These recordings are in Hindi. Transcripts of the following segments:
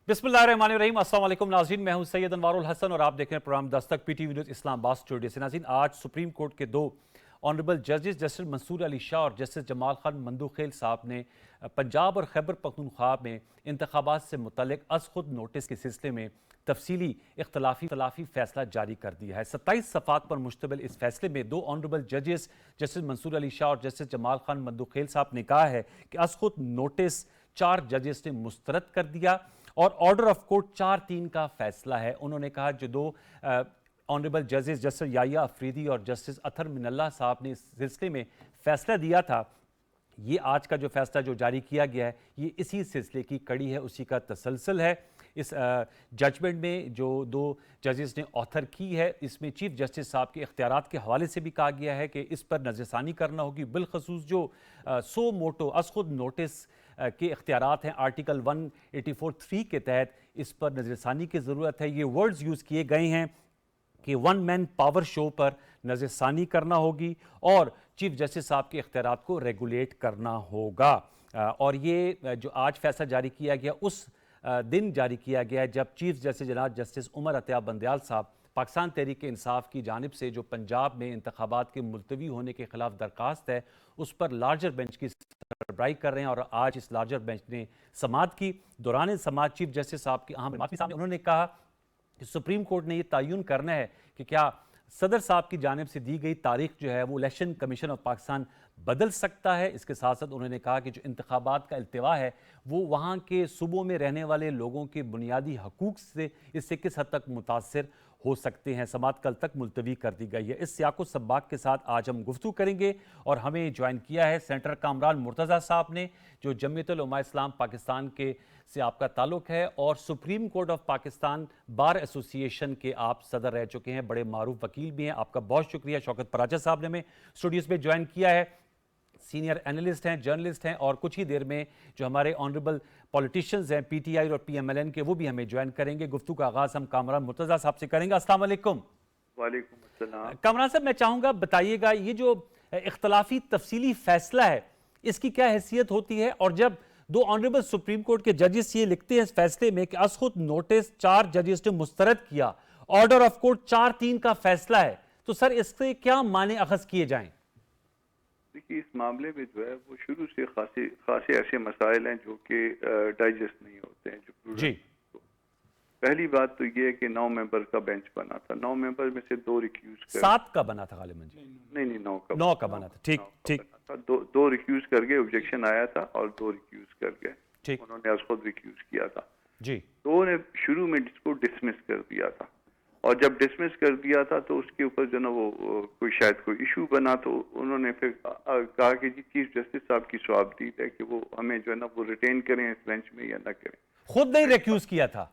बिस्मिल्लाहिर्रहमानिर्रहीम। अस्सलाम वालेकुम नाज़रीन, मैं हूं सैयद अनवारुल हसन और आप देख रहे हैं programme Dastak PTV news Islamabad studio से। नाज़रीन, आज सुप्रीम कोर्ट के दो ऑनरेबल जजेस जस्टिस मंसूर अली शाह और जस्टिस जमाल खान मंदुखेल साहब ने पंजाब और खैबर पख्तूनख्वा में इंतखाबात से मुतल्लिक अज़ खुद नोटिस के सिलसिले में तफसीली इख्तलाफी फैसला जारी कर दिया है। 27 सफ़ात पर मुश्तमिल इस फैसले में दो ऑनरेबल जजेस जस्टिस मंसूर अली शाह और जस्टिस जमाल खान मंदुखेल साहब ने कहा है कि अज़ खुद नोटिस 4 जजेस ने मुस्तरद कर दिया और ऑर्डर ऑफ कोर्ट 4-3 का फैसला है। उन्होंने कहा जो दो ऑनरेबल जजेस जस्टिस याया अफरीदी और जस्टिस अतर मिनल्ला साहब ने इस सिलसिले में फैसला दिया था, ये आज का जो फैसला जो जारी किया गया है ये इसी सिलसिले की कड़ी है, उसी का तसलसल है। इस जजमेंट में जो दो जजेस ने ऑथर की है, इसमें चीफ जस्टिस साहब के इख्तियारात के हवाले से भी कहा गया है कि इस पर नज़रसानी करना होगी। बिलखसूस जो सो मोटो अज़ खुद नोटिस के इख्तियारात हैं आर्टिकल 184(3) के तहत, इस पर नज़रसानी की ज़रूरत है। ये वर्ड्स यूज़ किए गए हैं कि वन मैन पावर शो पर नज़रसानी करना होगी और चीफ जस्टिस साहब के इख्तियारात को रेगुलेट करना होगा। और ये जो आज फैसला जारी किया गया उस दिन जारी किया गया है जब चीफ जस्टिस जनाब जस्टिस उमर अतिया बंदयाल साहब पाकिस्तान तहरीक इंसाफ की जानिब से जो पंजाब में इंतखाबात के मुलतवी होने के खिलाफ दरख्वास्त है उस पर लार्जर बेंच की सरबराही कर रहे हैं। और आज इस लार्जर बेंच ने समाअत की। दौरान समाअत चीफ जस्टिस साहब की अहम माफी साहब उन्होंने कहा कि सुप्रीम कोर्ट ने यह तयन करना है कि क्या सदर साहब की जानिब से दी गई तारीख जो है वो इलेक्शन कमीशन ऑफ पाकिस्तान बदल सकता है। इसके साथ साथ उन्होंने कहा कि जो इंतखाबात का इल्तिवा है वो वहाँ के सूबों में रहने वाले लोगों के बुनियादी हकूक़ से इससे किस हद तक मुतासर हो सकते हैं। समाअत कल तक मुलतवी कर दी गई है। इस सियाक़ो सब्बाक के साथ आज हम गुफ्तगू करेंगे और हमें ज्वाइन किया है सेनेटर कामरान मुर्तज़ा साहब ने, जो जमीयत उलमा इस्लाम पाकिस्तान के से आपका ताल्लुक़ है और supreme court of Pakistan bar association के आप सदर रह चुके हैं, बड़े मारूफ वकील भी हैं। आपका बहुत शुक्रिया। शौकत पराचा साहब ने हमें स्टूडियोज़ में ज्वाइन किया है, सीनियर एनालिस्ट हैं, जर्नलिस्ट हैं और कुछ ही देर में जो हमारे ऑनरेबल पॉलिटिशियंस हैं पीटीआई और पीएमएलएन के वो भी हमें ज्वाइन करेंगे। गुफ्तगू का आगाज़ हम कामरान मुर्तज़ा साहब से करेंगे। अस्सलाम वालेकुम। वालेकुम अस्सलाम। कामरान साहब, मैं चाहूँगा बताइएगा ये जो इख्तलाफी तफसीली फैसला है इसकी क्या हैसियत होती है, और जब दो ऑनरेबल सुप्रीम कोर्ट के जजेस ये लिखते हैं इस फैसले में कि अज़ खुद नोटिस 4 जजेस ने मुस्तरद किया, ऑर्डर ऑफ कोर्ट 4-3 का फैसला है, तो सर इससे क्या माने अखज़ किए जाएं? देखिए, इस मामले में जो है वो शुरू से खासे ऐसे मसाइल हैं जो कि डाइजेस्ट नहीं होते हैं। जी, पहली बात तो ये है कि 9 मेंबर का बेंच बना था। 9 मेंबर में से 2 रिक्यूज कर 7 का बना था गालिबन जी। नहीं 9 का बना था। ठीक ठीक बना था। दो रिक्यूज कर गए, ऑब्जेक्शन आया था और 2 रिक्यूज कर गए। ठीक उन्होंने आज खुद रिक्यूज किया था। जी। तो ने शुरू में इसको डिसमिस कर दिया था और जब डिसमिस कर दिया था तो उसके ऊपर जो ना वो कोई इशू बना, तो उन्होंने फिर कहा कि जी चीफ जस्टिस साहब की स्वाबदीद है कि वो हमें जो है ना वो रिटेन करें इस बेंच में या ना करें। खुद नहीं रिक्यूज किया था?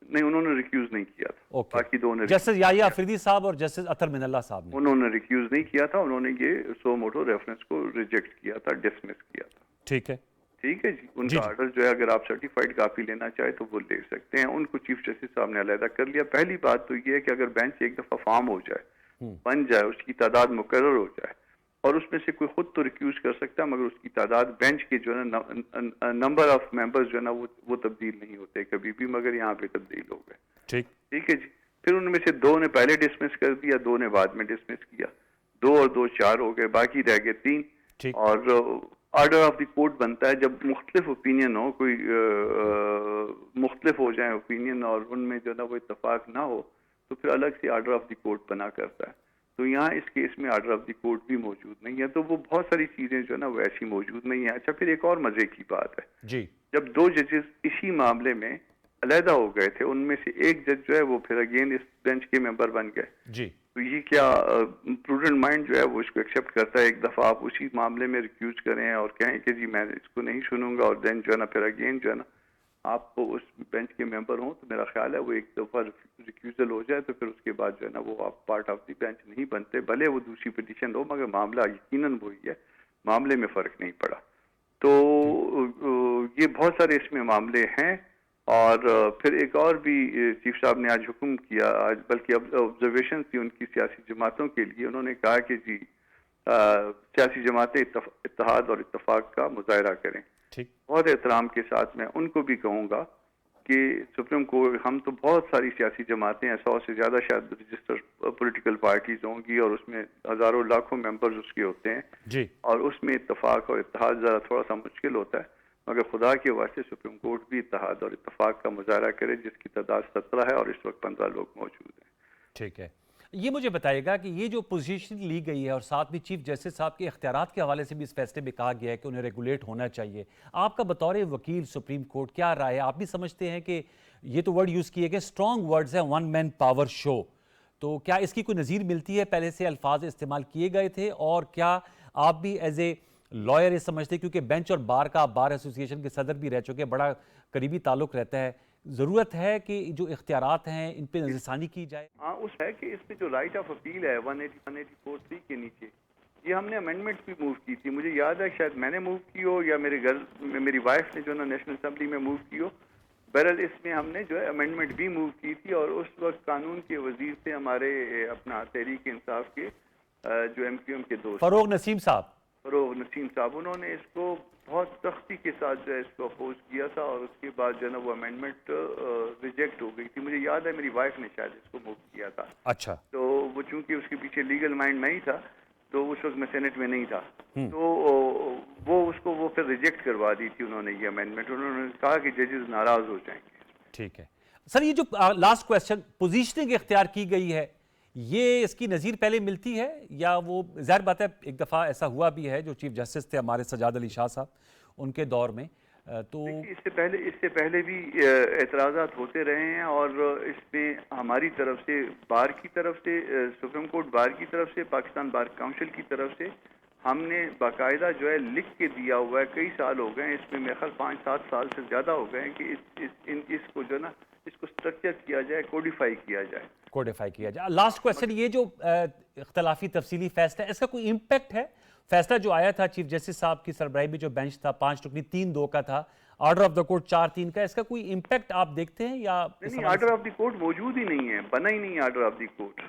नहीं, उन्होंने रिक्यूज नहीं किया था। ओके। बाकी दो ने जस्टिस याया अफरीदी साहब और जस्टिस अतर मिनल्ला साहब ने उन्होंने रिक्यूज नहीं किया था। उन्होंने ये सो मोटो रेफरेंस को रिजेक्ट किया था, डिसमिस किया था। ठीक है ठीक है जी। उनका ऑर्डर जो है अगर आप सर्टिफाइड कापी लेना चाहे तो वो ले सकते हैं। उनको चीफ जस्टिस साहब ने अलहदा कर लिया। पहली बात तो ये है कि अगर बेंच एक दफा फॉर्म हो जाए, बन जाए, उसकी तादाद मुकर्रर हो जाए और उसमें से कोई खुद तो रिक्यूज कर सकता है, मगर उसकी तादाद बेंच के जो है ना नंबर ऑफ मेंबर्स जो है ना वो तब्दील नहीं होते कभी भी, मगर यहाँ पे तब्दील हो गए। ठीक है जी। फिर उनमें से 2 ने पहले डिसमिस कर दिया, 2 ने बाद में डिसमिस किया। 2 और 2 4 हो गए, बाकी रह गए 3। और ऑर्डर ऑफ द कोर्ट बनता है जब मुख्तलिफ ओपिनियन हो, कोई मुख्तलिफ हो जाए ओपिनियन और उनमें जो ना वो इत्तफाक ना हो, तो फिर अलग से ऑर्डर ऑफ द कोर्ट बना करता है। तो यहाँ इस केस में ऑर्डर ऑफ द कोर्ट भी मौजूद नहीं है, तो वो बहुत सारी चीजें जो है ना वो ऐसी मौजूद नहीं है। अच्छा, फिर एक और मजे की बात है जी। जब 2 जजेस इसी मामले में अलहदा हो गए थे, उनमें से एक जज जो है वो फिर अगेन इस बेंच के मेंबर बन गए जी। तो ये क्या प्रूडेंट माइंड जो है वो इसको एक्सेप्ट करता है? एक दफा आप उसी मामले में रिक्यूज करें और कहें कि जी मैं इसको नहीं सुनूंगा और देन जो है ना फिर अगेन जो है ना आप उस बेंच के मेंबर हों, तो मेरा ख्याल है वो एक दफा रिक्यूजल हो जाए तो फिर उसके बाद जो है ना वो आप पार्ट ऑफ द बेंच नहीं बनते, भले वो दूसरी पिटीशन हो, मगर मामला यकीनन वही है, मामले में फर्क नहीं पड़ा। तो ये बहुत सारे इसमें मामले हैं। और फिर एक और भी चीफ साहब ने आज हुक्म किया, आज बल्कि ऑब्जर्वेशन थी उनकी सियासी जमातों के लिए। उन्होंने कहा कि जी सियासी जमातें इत्तेहाद और इत्तफाक का मुजाहरा करें। बहुत एहतराम के साथ मैं उनको भी कहूँगा कि सुप्रीम कोर्ट, हम तो बहुत सारी सियासी जमातें हैं, 100 से ज़्यादा शायद रजिस्टर पॉलिटिकल पार्टीज होंगी और उसमें हज़ारों लाखों मेंबर्स उसके होते हैं जी। और उसमें इत्तेफाक और इत्तेहाद ज़रा थोड़ा सा मुश्किल होता है, मगर खुदा के वास्ते सुप्रीम कोर्ट भी इत्तेहाद और इत्तेफाक का मुजाहरा करे, जिसकी तादाद 17 है और इस वक्त 15 लोग मौजूद हैं। ठीक है, ये मुझे बताइएगा कि ये जो पोजीशन ली गई है और साथ में चीफ जस्टिस साहब के इख्तियारात के हवाले से भी इस फैसले में कहा गया है कि उन्हें रेगुलेट होना चाहिए, आपका बतौर वकील सुप्रीम कोर्ट क्या राय है? आप भी समझते हैं कि ये तो वर्ड यूज़ किए गए, स्ट्रॉन्ग वर्ड्स हैं, वन मैन पावर शो, तो क्या इसकी कोई नज़ीर मिलती है? पहले से अल्फाज इस्तेमाल किए गए थे और क्या आप भी एज ए लॉयर ये समझते हैं, क्योंकि बेंच और बार का, आप बार एसोसिएशन के सदर भी रह चुके, बड़ा करीबी ताल्लुक रहता है, ज़रूरत है कि जो इख्तियारात हैं इन पे नज़रसानी की जाए? हाँ, उस है कि इसमें जो राइट ऑफ अपील है 184(3) के नीचे, ये हमने अमेंडमेंट भी मूव की थी। मुझे याद है शायद मैंने मूव की हो या मेरे घर में मेरी वाइफ ने जो ना नेशनल असम्बली में मूव की हो। बहरहाल इसमें हमने जो है अमेंडमेंट भी मूव की थी और उस वक्त कानून के वजीर थे हमारे अपना तहरीक इंसाफ के जो MQM के दोस्त फरोग नसीम साहब, फरोग नसीम साहब, उन्होंने इसको बहुत सख्ती के साथ जो है इसको अपोज किया था और उसके बाद जो है ना वो अमेंडमेंट रिजेक्ट हो गई थी। मुझे याद है मेरी वाइफ ने शायद इसको मूव किया था। अच्छा, तो वो चूंकि उसके पीछे लीगल माइंड नहीं था, तो उस वक्त मैं सेनेट में नहीं था, तो वो फिर रिजेक्ट करवा दी थी उन्होंने ये अमेंडमेंट। उन्होंने कहा कि जजेस नाराज हो जाएंगे। ठीक है सर, ये जो लास्ट क्वेश्चन पोजीशनिंग इख्तियार की गई है, ये इसकी नज़ीर पहले मिलती है या वो ज़ाहिर बात है एक दफ़ा ऐसा हुआ भी है जो चीफ जस्टिस थे हमारे सजाद अली शाह साहब, उनके दौर में तो इससे पहले भी एतराज़ात होते रहे हैं और इसमें हमारी तरफ से, बार की तरफ से, सुप्रीम कोर्ट बार की तरफ से, पाकिस्तान बार काउंसिल की तरफ से हमने बाकायदा जो है लिख के दिया हुआ है। कई साल हो गए इसमें, मेरे ख्याल 5-7 साल से ज़्यादा हो गए हैं कि इसको जो ना इसको स्ट्रक्चर किया जाए, कोडिफाई किया जाए। लास्ट क्वेश्चन, ये जो इख्तलाफी तफसीली फैसला है, इसका कोई इम्पैक्ट है? फैसला जो आया था चीफ जस्टिस साहब की सरबराही में, जो बेंच था 5 रुकनी 3-2 का था, ऑर्डर ऑफ द कोर्ट 4-3 का, इसका कोई इम्पैक्ट आप देखते हैं या नहीं? ऑर्डर ऑफ द कोर्ट मौजूद ही नहीं है, बना ही नहीं order of the court.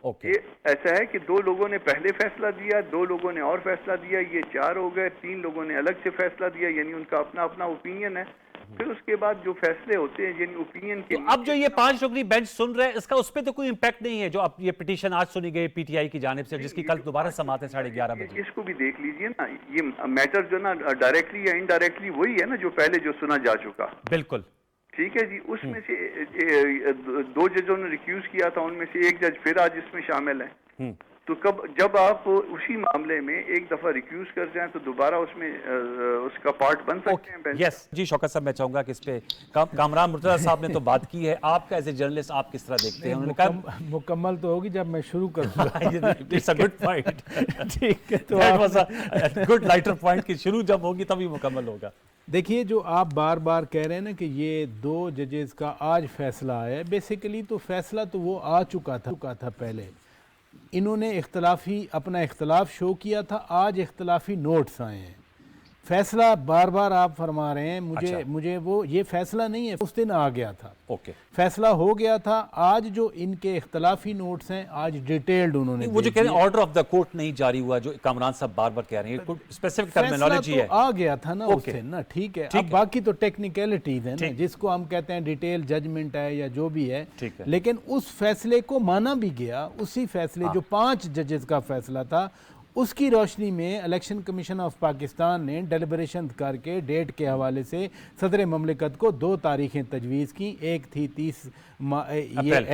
Okay, ये ऐसा है कि 2 लोगों ने पहले फैसला दिया, 2 लोगों ने और फैसला दिया, ये 4 हो गए, 3 लोगों ने अलग से फैसला दिया, यानी उनका अपना अपना ओपिनियन है। फिर उसके बाद जो फैसले होते हैं यानी ओपिनियन के, तो अब जो ये 5 रुकनी बेंच सुन रहे हैं, इसका उस पर तो कोई इम्पैक्ट नहीं है? जो अब ये पिटीशन आज सुनी गई PTI की जानिब से, जिसकी कल दोबारा समाअत है 11:30 बजे, इसको भी देख लीजिए ना। ये मैटर जो ना डायरेक्टली या इनडायरेक्टली वही है ना जो पहले जो सुना जा चुका। बिल्कुल ठीक है जी। उसमें से 2 जजों ने रिक्यूज किया था, उनमें से एक जज फिर आज इसमें शामिल है। तो जब आप उसी मामले में एक दफा रिक्यूज कर जाएं तो दोबारा उसमें उसका पार्ट बन सकते हैं बेंच। यस जी, शौकत साहब मैं चाहूंगा कि इस पे कामरान मुर्तज़ा साहब ने तो बात की है, आपका एज ए जर्नलिस्ट आप किस तरह देखते हैं? उन्होंने कहा मुकम्मल तो होगी जब मैं शुरू करूंगा। It's a good point. ठीक है, तो that was a good lighter point कि शुरू जब होगी तभी मुकम्मल होगा। देखिए, जो आप बार बार कह रहे हैं ना कि ये 2 जजेस का आज फैसला आया, बेसिकली तो फैसला तो वो आ चुका था पहले। इन्होंने अपना इख्तलाफ शो किया था, आज इख्तलाफी नोट्स आए हैं। फैसला बार बार आप फरमा रहे हैं, मुझे वो ये फैसला नहीं है, उस दिन आ गया था। ओके, फैसला हो गया था। आज जो इनके इख्तलाफी नोट्स हैं, आज डिटेल्ड उन्होंने वो जो कह रहे हैं ऑर्डर ऑफ द कोर्ट नहीं जारी हुआ, जो कामरान साहब बार बार कह रहे हैं, कोई स्पेसिफिक टर्मिनोलॉजी है, आ गया था ना उस दिन ना। ठीक है, अब बाकी तो टेक्निकलिटीज है ना, जिसको हम कहते हैं डिटेल जजमेंट है या जो भी है, लेकिन उस फैसले को माना भी गया। उसी फैसले जो 5 जजेस का फैसला था, उसकी रोशनी में इलेक्शन कमीशन ऑफ पाकिस्तान ने डेलिब्रेशन करके डेट के हवाले से सदर ममलिकत को 2 तारीखें तजवीज़ की। एक थी 30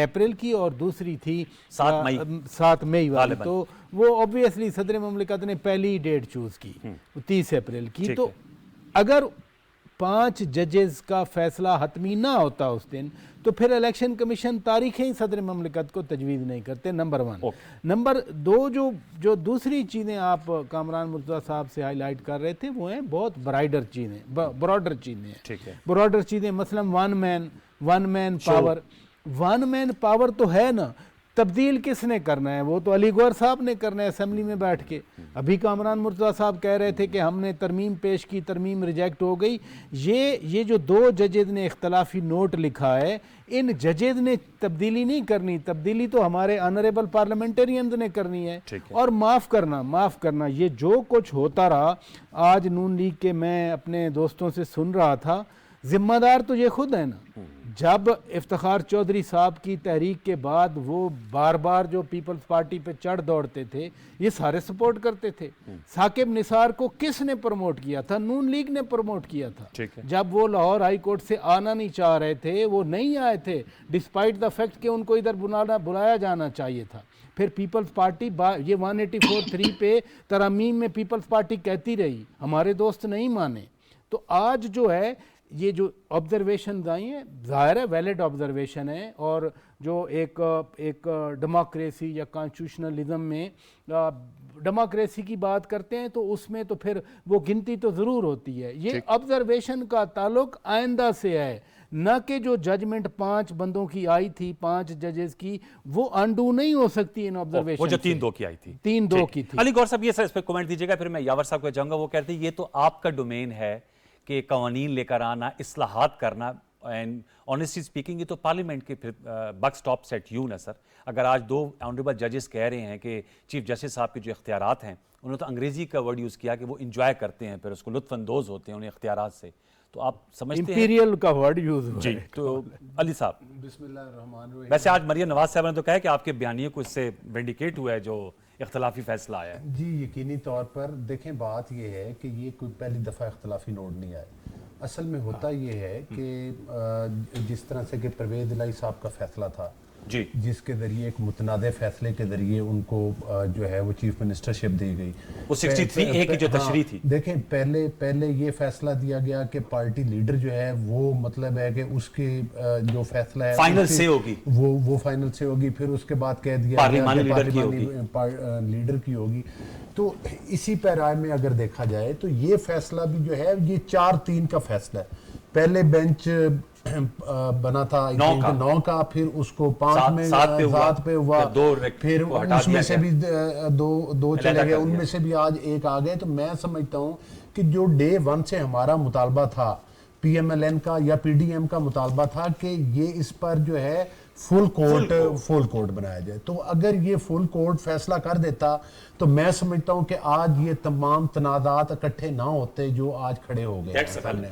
अप्रैल की और दूसरी थी 7 मई वाली। तो वो ऑब्वियसली सदर ममलिकत ने पहली डेट चूज़ की, 30 अप्रैल की। तो अगर 5 जजेस का फैसला हतमी ना होता उस दिन, तो फिर इलेक्शन कमीशन तारीखें ही सदर ममलिकत को तजवीज़ नहीं करते, नंबर 1। नंबर 2, जो दूसरी चीज़ें आप कामरान मुर्तज़ा साहब से हाईलाइट कर रहे थे, वो हैं बहुत ब्रॉडर चीज़ें हैं। ब्रॉडर चीज़ें मसलन वन मैन पावर तो है ना, तब्दील किसने करना है? वो तो अली गौहर साहब ने करना है असेंबली में बैठ के। अभी कामरान मुर्तज़ा साहब कह रहे थे कि हमने तरमीम पेश की, तरमीम रिजेक्ट हो गई। ये जो 2 जजेज ने इख्तलाफी नोट लिखा है, इन जजेज ने तब्दीली नहीं करनी, तब्दीली तो हमारे ऑनरेबल पार्लियामेंटेरियंस ने करनी है। और माफ़ करना ये जो कुछ होता रहा, आज नून लीग के मैं अपने दोस्तों से सुन रहा था, जिम्मेदार तो ये खुद है ना। जब इफ्तिखार चौधरी साहब की तहरीक के बाद वो बार बार जो पीपल्स पार्टी पे चढ़ दौड़ते थे, ये सारे सपोर्ट करते थे। साकिब निसार को किसने प्रमोट किया था? नून लीग ने प्रमोट किया था। जब वो लाहौर हाई कोर्ट से आना नहीं चाह रहे थे, वो नहीं आए थे, डिस्पाइट द फैक्ट कि उनको इधर बुलाया जाना चाहिए था। फिर पीपल्स पार्टी ये 184(3) पे तरमीम में पीपल्स पार्टी कहती रही, हमारे दोस्त नहीं माने। तो आज जो है ये जो ऑब्जर्वेशन आई हैं, ज़ाहिर है वैलिड ऑब्जर्वेशन है, और जो एक डेमोक्रेसी या कॉन्स्टिट्यूशनलिज्म में डेमोक्रेसी की बात करते हैं तो उसमें तो फिर वो गिनती तो ज़रूर होती है। ये ऑब्जर्वेशन का ताल्लुक आइंदा से है, न कि जो जजमेंट 5 बंदों की आई थी, 5 जजेस की, वो अनडू नहीं हो सकती इन ऑब्जर्वेशन। वो जो 3-2 की आई थी, 3-2 की थी। अली गौर साहब, ये सर इस पर कमेंट दीजिएगा, फिर मैं यावर साहब को जाऊंगा। वो कहते हैं ये तो आपका डोमेन है कि कवानीन लेकर आना, इस्लाहात करना, एंड ऑनेस्टली स्पीकिंग ये तो पार्लियामेंट के फिर बक स्टॉप सेट यू ना सर। अगर आज 2 ऑनरेबल जजेस कह रहे हैं कि चीफ जस्टिस साहब के जो इख्तियारात हैं, उन्होंने तो अंग्रेजी का वर्ड यूज़ किया कि वो इंजॉय करते हैं, फिर उसको लुत्फानंदोज़ होते हैं उन्हें इख्तियारात से, तो आप समझते हैं इंपीरियल का वर्ड यूज हुआ जी। तो अली साहब, बिस्मिल्लाहिर्रहमानिर्रहीम। वैसे आज मरियम नवाज साहब ने तो कहा कि आपके बयानियों को इससे विंडिकेट हुआ है जो इख्तलाफी फैसला आया है। जी यकीनी तौर पर देखें, बात ये है कि ये कोई पहली दफ़ा इख्तलाफी नोट नहीं आए। असल में होता ये है कि जिस तरह से कि परवेज़ इलाही साहब का फैसला था जी, जिसके ज़रिए एक मुतनादे फैसले के ज़रिए उनको जो है वो चीफ मिनिस्टरशिप दी गई, वो 63A की जो तशरीह थी। देखें, पहले ये फैसला दिया गया कि पार्टी लीडर जो है वो मतलब है कि उसके जो फैसला है फाइनल से होगी, वो फाइनल से होगी। फिर उसके बाद कह दिया पार्लियामानी लीडर की होगी। तो इसी पैराए में अगर देखा जाए तो ये फैसला भी जो है ये 4-3 का फैसला है। पहले बेंच बना था 9 का, फिर उसको 5 में 7 पे हुआ, फिर उसमें से भी दो चले गए, उनमें से भी आज एक आ गए। तो मैं समझता हूँ कि जो डे 1 से हमारा मुतालबा था PMLN का या PDM का मुतालबा था कि ये इस पर जो है फुल कोर्ट बनाया जाए, तो अगर ये फुल कोर्ट फैसला कर देता तो मैं समझता हूँ कि आज ये तमाम तनाज़ात इकट्ठे ना होते जो आज खड़े हो गए।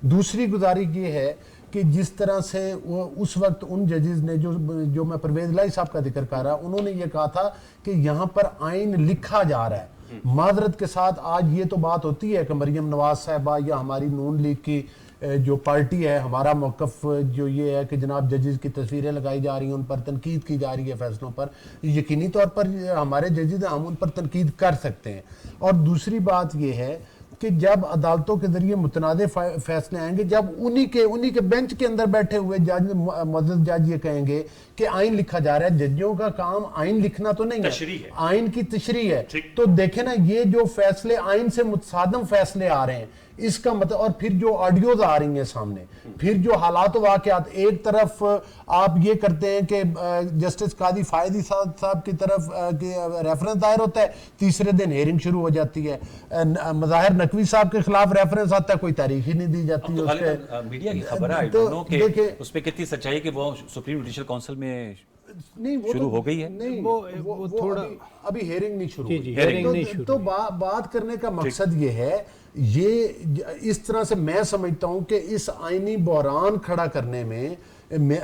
दूसरी गुजारिश ये है कि जिस तरह से वो उस वक्त उन जजेस ने जो मैं परवेज़ इलाही साहब का जिक्र कर रहा, उन्होंने ये कहा था कि यहाँ पर आइन लिखा जा रहा है। माजरत के साथ आज ये तो बात होती है कि मरियम नवाज साहबा या हमारी नून लीग की जो पार्टी है, हमारा मौक़िफ़ जो ये है कि जनाब जजेस की तस्वीरें लगाई जा रही हैं, उन पर तनकीद की जा रही है फैसलों पर। यकीनी तौर पर हमारे जजेस हैं, हम उन पर तनकीद कर सकते हैं। और दूसरी बात ये है कि जब अदालतों के जरिए मुतनादे फैसले आएंगे, जब उन्हीं के बेंच के अंदर बैठे हुए जज मुअज़्ज़ज़ जज ये कहेंगे कि आइन लिखा जा रहा है, जजों का काम आइन लिखना तो नहीं है, आइन की तशरीह है। तो देखें ना, ये जो फैसले आइन से मुतसादम फैसले आ रहे हैं, इसका मतलब, और फिर जो ऑडियोज आ रही हैं सामने, फिर जो हालात वाक़यात, एक तरफ आप ये करते हैं कि जस्टिस कादी फायदी साहब की तरफ रेफरेंस दायर होता है, तीसरे दिन हेयरिंग शुरू हो जाती है, मज़ाहिर नकवी साहब के खिलाफ रेफरेंस आता है, कोई तारीख ही नहीं दी जाती। तो मीडिया की खबर है, आई डोंट नो कि उस पे कितनी सच्चाई कि वो सुप्रीम जुडिशल काउंसिल में नहीं शुरू हो गई है। नहीं, वो थोड़ा अभी हेयरिंग नहीं शुरू हुई। तो बात करने का मकसद ये है, ये इस तरह से मैं समझता हूं कि इस आईनी बहरान खड़ा करने में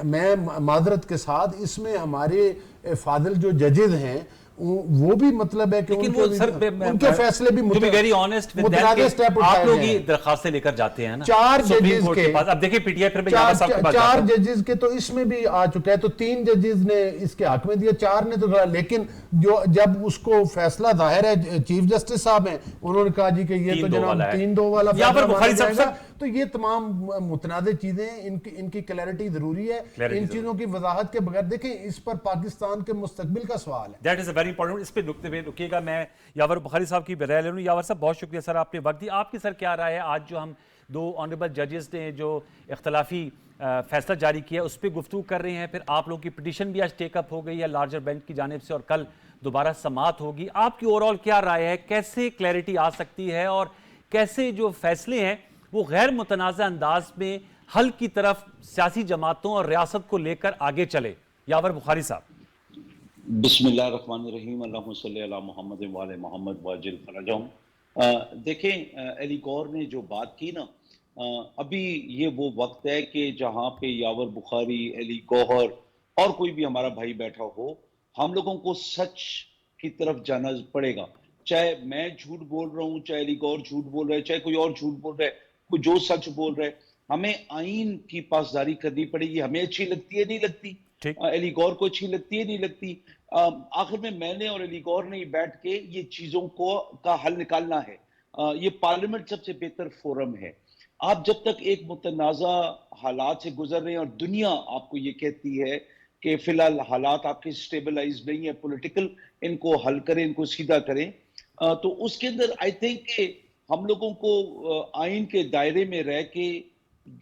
मैं मादरत के साथ इसमें हमारे फादिल जो जजेस हैं वो भी मतलब है कि उनके फैसले भी वेरी ऑनेस्ट आप लोग ही दरखास्तें लेकर जाते हैं ना 4 जजेस के पास। अब देखिए पीटीआई फिर 4 जजेस के तो इसमें भी आ चुका है, तो 3 जजेस ने इसके हक में दिया, 4 ने तो, लेकिन जो जब उसको फैसला जाहिर है चीफ जस्टिस साहब हैं, उन्होंने कहा जी कि ये तो जनाब 3-2 वाला फैसला, तो ये तमाम मुतनाज़े चीजें, इनकी क्लैरिटी जरूरी है। इन चीजों की वजाहत के बगैर देखें, इस पर पाकिस्तान के मुस्तकबिल का सवाल है। That is a very important. इस पे रुकिएगा, मैं यावर बुखारी साहब की राय ले लूं। यावर साहब बहुत शुक्रिया सर, आपने वक्त दिया। आपकी सर क्या राय है, आज जो हम 2 ऑनरेबल जजेस ने जो इख्तलाफी फैसला जारी किया उस पर गुफ्तगू कर रहे हैं, फिर आप लोगों की पिटीशन भी आज टेकअप हो गई है लार्जर बेंच की जानिब से और कल दोबारा समाअत होगी। आपकी ओवरऑल क्या राय है, कैसे क्लैरिटी आ सकती है और कैसे जो फैसले हैं वो गैर मुतनाज़ा अंदाज में हल की तरफ सियासी जमातों और रियासत को लेकर आगे चले? यावर बुखारी साहब। बिस्मिल्लाहिर्रहमानिर्रहीम, अल्लाहुम्मा सल्ली अला मुहम्मद व आले मुहम्मद वाजिल फरजहुम। देखें, अली गौर ने जो बात की ना, अभी ये वो वक्त है कि जहां पे यावर बुखारी, अली गौहर और कोई भी हमारा भाई बैठा हो, हम लोगों को सच की तरफ जाना पड़ेगा। चाहे मैं झूठ बोल रहा हूं, चाहे अली गौहर झूठ बोल रहा है, चाहे कोई और झूठ बोल रहा है, कोई जो सच बोल रहा है, हमें आइन की पासदारी करनी पड़ेगी। हमें अच्छी लगती है नहीं लगती, अली गौहर को अच्छी लगती है नहीं लगती, आखिर में मैंने और अली गौहर ने बैठ के ये चीजों को का हल निकालना है। ये पार्लियामेंट सबसे बेहतर फोरम है। आप जब तक एक मुतनाज़ा हालात से गुजर रहे हैं और दुनिया आपको ये कहती है कि फिलहाल हालात आपके स्टेबलाइज नहीं है पॉलिटिकल, इनको हल करें, इनको सीधा करें, तो उसके अंदर आई थिंक कि हम लोगों को आइन के दायरे में रह के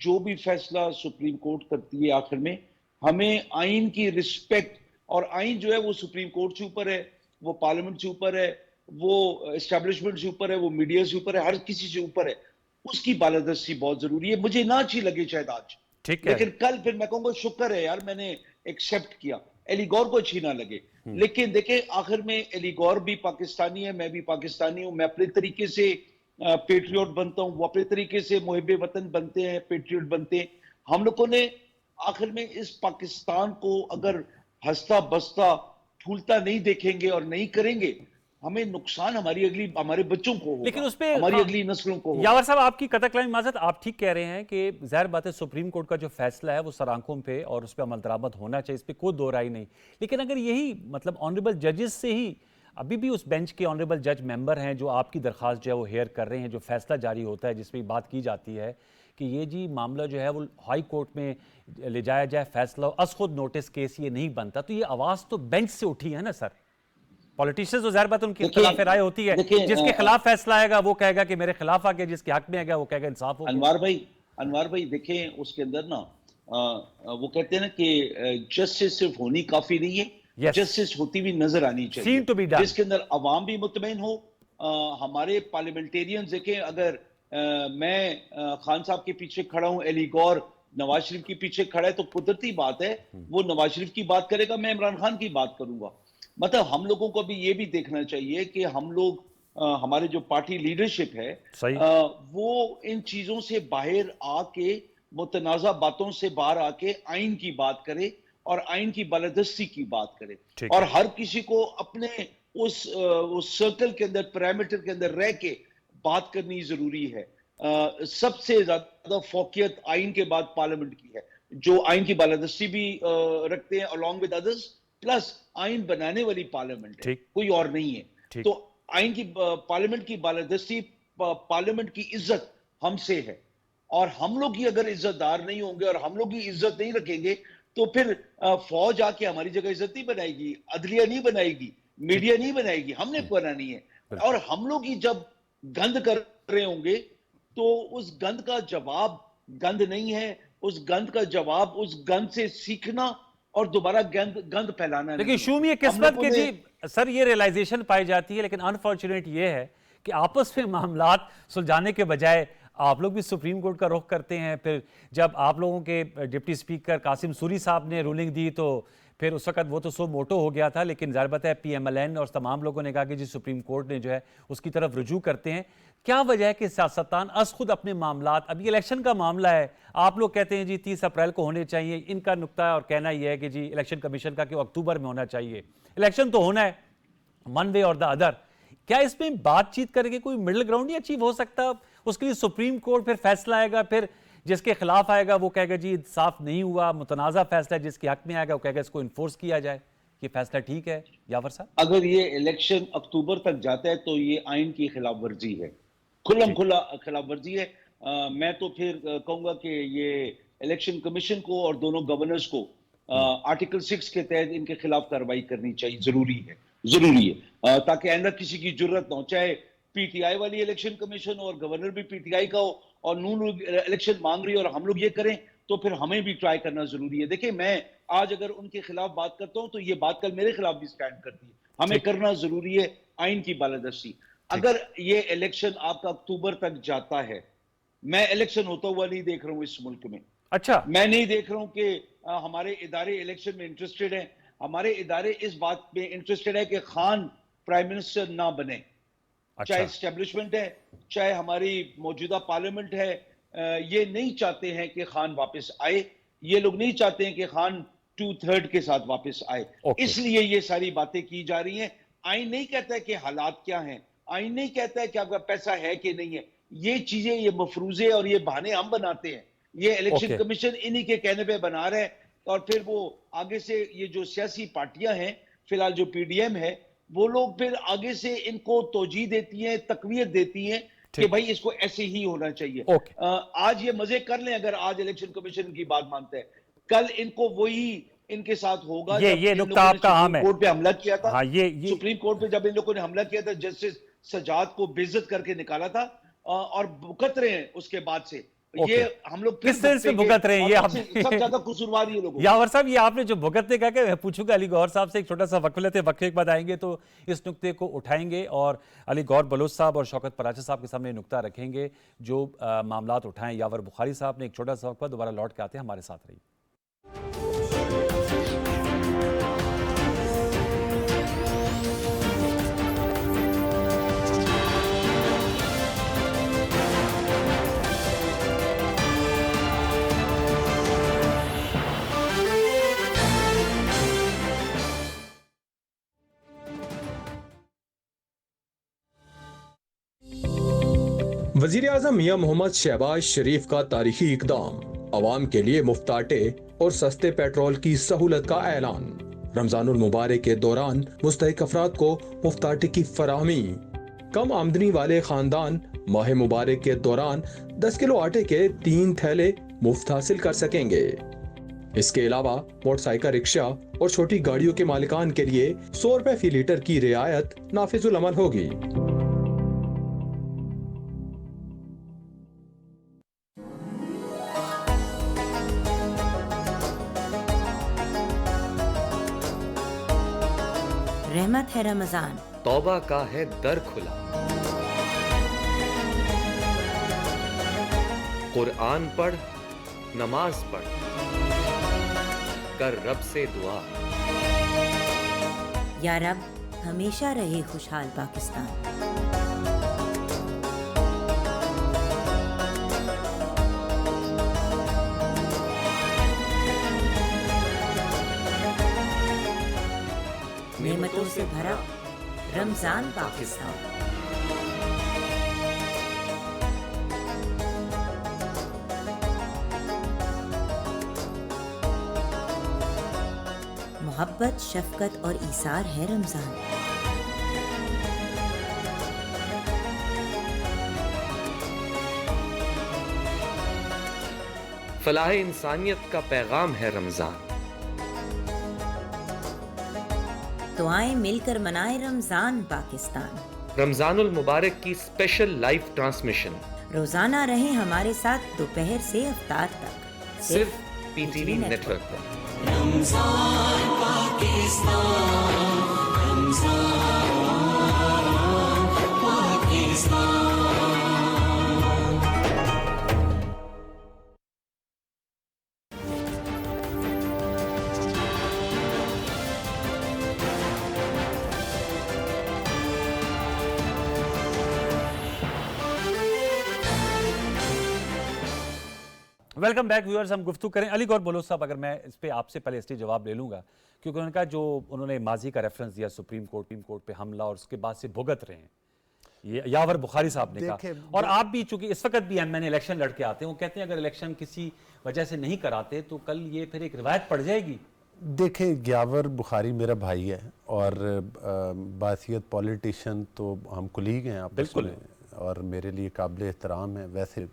जो भी फैसला सुप्रीम कोर्ट करती है, आखिर में हमें आइन की रिस्पेक्ट, और आइन जो है वो सुप्रीम कोर्ट से ऊपर है, वो पार्लियामेंट से ऊपर है, वो एस्टेब्लिशमेंट से ऊपर है, वो मीडिया से ऊपर है, हर किसी से ऊपर है। उसकी बालादस्ती बहुत जरूरी है। मुझे ना अच्छी लगे शायद आज, ठीक है, लेकिन कल फिर मैं कहूंगा शुक्र है यार मैंने एक्सेप्ट किया। अली गौहर को अच्छी ना लगे, लेकिन देखे आखिर में अली गौहर भी पाकिस्तानी है, मैं भी पाकिस्तानी हूं। मैं अपने तरीके से पेट्रियोट बनता हूं, वो अपने तरीके से मुहिब्बे वतन बनते हैं, पेट्रियोट बनते हैं। हम लोगों ने आखिर में इस पाकिस्तान को अगर हंसता बसता फूलता नहीं देखेंगे और नहीं करेंगे, हमें नुकसान हमारे बच्चों को होगा, लेकिन उस पे हमारी अगली नस्लों को होगा। यावर साहब, आपकी कतकलामी माजरत, आप ठीक कह रहे हैं कि जाहिर बात है सुप्रीम कोर्ट का जो फैसला है वो सर आंखों पे और उस पर अमल दरामद होना चाहिए, इस पर कोई दो राय नहीं। लेकिन अगर यही मतलब ऑनरेबल जजेस से ही अभी भी उस बेंच के ऑनरेबल जज मेंबर हैं जो आपकी दरख्वास्त जो है वो हेयर कर रहे हैं, जो फैसला जारी होता है जिसमें बात की जाती है कि ये जी मामला जो है वो हाई कोर्ट में ले जाया जाए, फैसला अस खुद नोटिस केस ये नहीं बनता, तो ये आवाज़ तो बेंच से उठी है ना सर। पॉलिटिशियंस तो ज़ाहिर बात उनकी खिलाफ राय होती है, जिसके खिलाफ फैसला आएगा वो कहेगा कि मेरे खिलाफ आ गया, जिसके हक में आ गया वो कहेगा इंसाफ हो गया। अनवार भाई देखें, उसके अंदर ना वो कहते हैं ना कि जस्टिस सिर्फ होनी काफी नहीं है, जस्टिस होती हुई नजर आनी चाहिए, जिसके अंदर अवाम भी मुतमईन हो। हमारे पार्लियामेंटेरियंस देखें, अगर मैं खान साहब के पीछे खड़ा हूं, अली गौहर नवाज शरीफ के पीछे खड़ा है, तो कुदरती बात है वो नवाज शरीफ की बात करेगा, मैं इमरान खान की बात करूंगा। मतलब हम लोगों को भी ये भी देखना चाहिए कि हम लोग हमारे जो पार्टी लीडरशिप है वो इन चीजों से बाहर आके, मुतनाज़ा बातों से बाहर आके आइन की बात करे और आइन की बालादस्ती की बात करे, और हर किसी को अपने उस सर्कल के अंदर, पैरामीटर के अंदर रह के बात करनी जरूरी है। सबसे ज्यादा फोकियत आइन के बाद पार्लियामेंट की है, जो आइन की बालादस्ती भी रखते हैं अलॉन्ग विद अदर्स, प्लस आइन बनाने वाली पार्लियामेंट है, कोई और नहीं है। तो आइन की पार्लियामेंट की बालादस्ती, पार्लियामेंट की इज्जत हमसे है, और हम लोग ही अगर इज्जतदार नहीं होंगे और हम लोग ही इज्जत नहीं रखेंगे, तो फिर फौज आके हमारी जगह इज्जत नहीं बनाएगी, अदलिया नहीं बनाएगी, मीडिया नहीं बनाएगी, हमने बनानी है। और हम लोग ही जब गंद कर रहे होंगे तो उस गंद का जवाब गंद नहीं है, उस गंद का जवाब उस गंद से सीखना और दोबारा गंद फैलाना। लेकिन शूम ये किस्मत के जी सर, ये रियलाइजेशन पाई जाती है, लेकिन अनफॉर्चुनेट ये है कि आपस में मामलात सुलझाने के बजाय आप लोग भी सुप्रीम कोर्ट का रुख करते हैं। फिर जब आप लोगों के डिप्टी स्पीकर कासिम सूरी साहब ने रूलिंग दी तो फिर उस वक्त वो तो सो मोटो हो गया था, लेकिन ज़ाहिर बात है PMLN और तमाम लोगों ने कहा कि जी सुप्रीम कोर्ट ने जो है उसकी तरफ रुजू करते हैं। क्या वजह है कि सियासतदान अस खुद अपने मामलात, अभी इलेक्शन का मामला है, आप लोग कहते हैं जी 30 अप्रैल को होने चाहिए, इनका नुक्ता और कहना यह है कि जी इलेक्शन कमीशन का कि वो अक्टूबर में होना चाहिए। इलेक्शन तो होना है वन वे और द अदर, क्या इसमें बातचीत करके कोई मिडिल ग्राउंड नहीं अचीव हो सकता? उसके लिए सुप्रीम कोर्ट फिर फैसला आएगा, फिर जिसके खिलाफ आएगा वो कहेगा जी साफ नहीं हुआ, मुतनाज़ा फैसला, जिसके हक में आएगा वो कहेगा इसको इन्फोर्स किया जाए, ये फैसला ठीक है। यावर साहब, अगर ये इलेक्शन अक्टूबर तक जाता है तो ये आइन की खिलाफ वर्जी है, खुल्लम खुला खिलाफ वर्जी है। मैं तो फिर कहूंगा कि ये इलेक्शन कमीशन को और दोनों गवर्नर्स को आर्टिकल 6 के तहत इनके खिलाफ कार्रवाई करनी चाहिए, जरूरी है, ताकि आइंदा किसी की जरूरत ना हो, चाहे PTI वाली इलेक्शन कमीशन हो और गवर्नर भी PTI का हो और नून लोग इलेक्शन मांग रही है और हम लोग ये करें, तो फिर हमें भी ट्राई करना जरूरी है। देखिए, मैं आज अगर उनके खिलाफ बात करता हूं तो ये बात कल मेरे खिलाफ भी स्टैंड करती है। हमें करना जरूरी है आइन की बालादस्ती। अगर ये इलेक्शन आपका अक्टूबर तक जाता है, मैं इलेक्शन होता हुआ नहीं देख रहा हूं इस मुल्क में। अच्छा, मैं नहीं देख रहा हूं कि हमारे इदारे इलेक्शन में इंटरेस्टेड हैं। हमारे इदारे इस बात में इंटरेस्टेड है कि खान प्राइम मिनिस्टर ना बने, चाहे एस्टेब्लिशमेंट है, चाहे हमारी मौजूदा पार्लियामेंट है, ये नहीं चाहते हैं कि खान वापस आए, ये लोग नहीं चाहते हैं कि खान 2/3 के साथ वापस आए। इसलिए ये सारी बातें की जा रही हैं। आईन नहीं कहता है कि हालात क्या हैं, आईन नहीं कहता है कि आपका पैसा है कि नहीं है। ये चीजें, ये मफरूजे और ये बहाने हम बनाते हैं। ये इलेक्शन कमीशन इन्हीं के कहने पे बना रहा है, और फिर वो आगे से ये जो सियासी पार्टियां हैं, फिलहाल जो पीडीएम है, वो लोग फिर आगे से इनको तोजी देती हैं, तकवीत देती हैं कि भाई इसको ऐसे ही होना चाहिए। आज ये मजे कर लें, अगर आज इलेक्शन कमीशन की बात मानते हैं, कल इनको वही इनके साथ होगा। ये नुकता आपका अहम है। कोर्ट पे हमला किया था। हाँ, ये सुप्रीम कोर्ट पे जब इन लोगों ने हमला किया था, जस्टिस सजाद को बेइज्जत करके निकाला था, और भुगत रहे हैं उसके बाद से। ये हम लोग किस तरह से भुगत रहे हैं, ये आप सब ज्यादा कसूरवार ये लोग। यावर साहब, ये आपने जो भुगतने का, मैं पूछूंगा अली गौहर साहब से, एक छोटा सा वक्फे लेते हैं, वक्फे के बाद आएंगे तो इस नुक्ते को उठाएंगे और अली गौहर बलोच साहब और शौकत पराचा साहब के सामने नुक्ता रखेंगे जो मामलात उठाएं यावर बुखारी साहब ने। एक छोटा सा वक्फा, दोबारा लौट के आते हैं, हमारे साथ रहिए। वज़ीर-ए-आज़म मियां मोहम्मद शहबाज शरीफ का तारीखी इक़दाम, अवाम के लिए मुफ्त आटे और सस्ते पेट्रोल की सहूलत का ऐलान। रमजानुल मुबारक के दौरान मुस्तहिक अफराद को मुफ्त आटे की फराहमी। कम आमदनी वाले खानदान माह मुबारक के दौरान 10 किलो आटे के 3 थैले मुफ्त हासिल कर सकेंगे। इसके अलावा मोटरसाइकिल, रिक्शा और छोटी गाड़ियों के मालिकान के लिए 100 रुपए फी लीटर की रियायत नाफिजुल अमल होगी। रहमत है रमजान, तौबा का है दर खुला, कुरान पढ़, नमाज पढ़, कर रब से दुआ। या रब हमेशा रहे खुशहाल पाकिस्तान। नेमतों से भरा रमजान पाकिस्तान। मोहब्बत, शफकत और ईसार है रमजान। फलाह इंसानियत का पैगाम है रमजान। तो आए मिलकर मनाए रमजान पाकिस्तान। रमजानुल मुबारक की स्पेशल लाइव ट्रांसमिशन रोजाना रहे हमारे साथ दोपहर से इफ्तार तक, सिर्फ पीटीवी नेटवर्क पर। Ramzan Pakistan, Ramzan Pakistan. Welcome back viewers. हम गुफ्तगू करें। अली गौहर बलोच साहब, अगर मैं इस पे आपसे पहले इसलिए जवाब ले लूँगा क्योंकि उनका जो उन्होंने माजी का रेफरेंस दिया सुप्रीम कोर्ट पे हमला और उसके बाद से भुगत रहे हैं, ये यावर बुखारी साहब ने कहा, और आप भी चूंकि इस वक्त भी मैंने इलेक्शन लड़के आते हैं, वो कहते हैं अगर इलेक्शन किसी वजह से नहीं कराते तो कल ये फिर एक रिवायत पड़ जाएगी। देखिए, यावर बुखारी मेरा भाई है और बासियत पॉलिटिशियन तो हम कुलीग हैं आप, बिल्कुल, और मेरे लिए काबिल एहतराम है। वैसे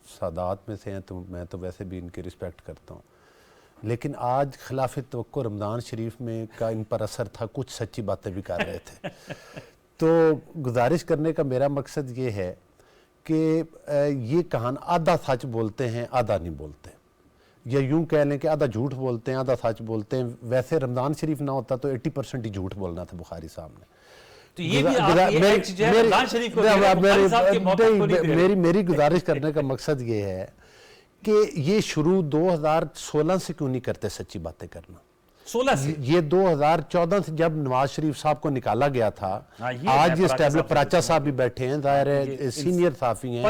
सादात में से हैं तो मैं तो वैसे भी इनकी रिस्पेक्ट करता हूँ, लेकिन आज खिलाफ तवक्को रमज़ान शरीफ में का इन पर असर था, कुछ सच्ची बातें भी कर रहे थे। तो गुजारिश करने का मेरा मकसद ये है कि ये कहान आधा सच बोलते हैं आधा नहीं बोलते, या यूं कह लें कि आधा झूठ बोलते हैं आधा सच बोलते हैं। वैसे रमज़ान शरीफ ना होता तो 80% ही झूठ बोलना था बुखारी साहब ने। तो ये भी मेरी गुजारिश करने का मकसद ये है कि ये शुरू 2016 से क्यों नहीं करते सच्ची बातें करना। 16 से ये 2014 से जब नवाज शरीफ साहब को निकाला गया था। आज ये स्टेबल पराचा साहब भी बैठे हैं, जाहिर है सीनियर साफी हैं,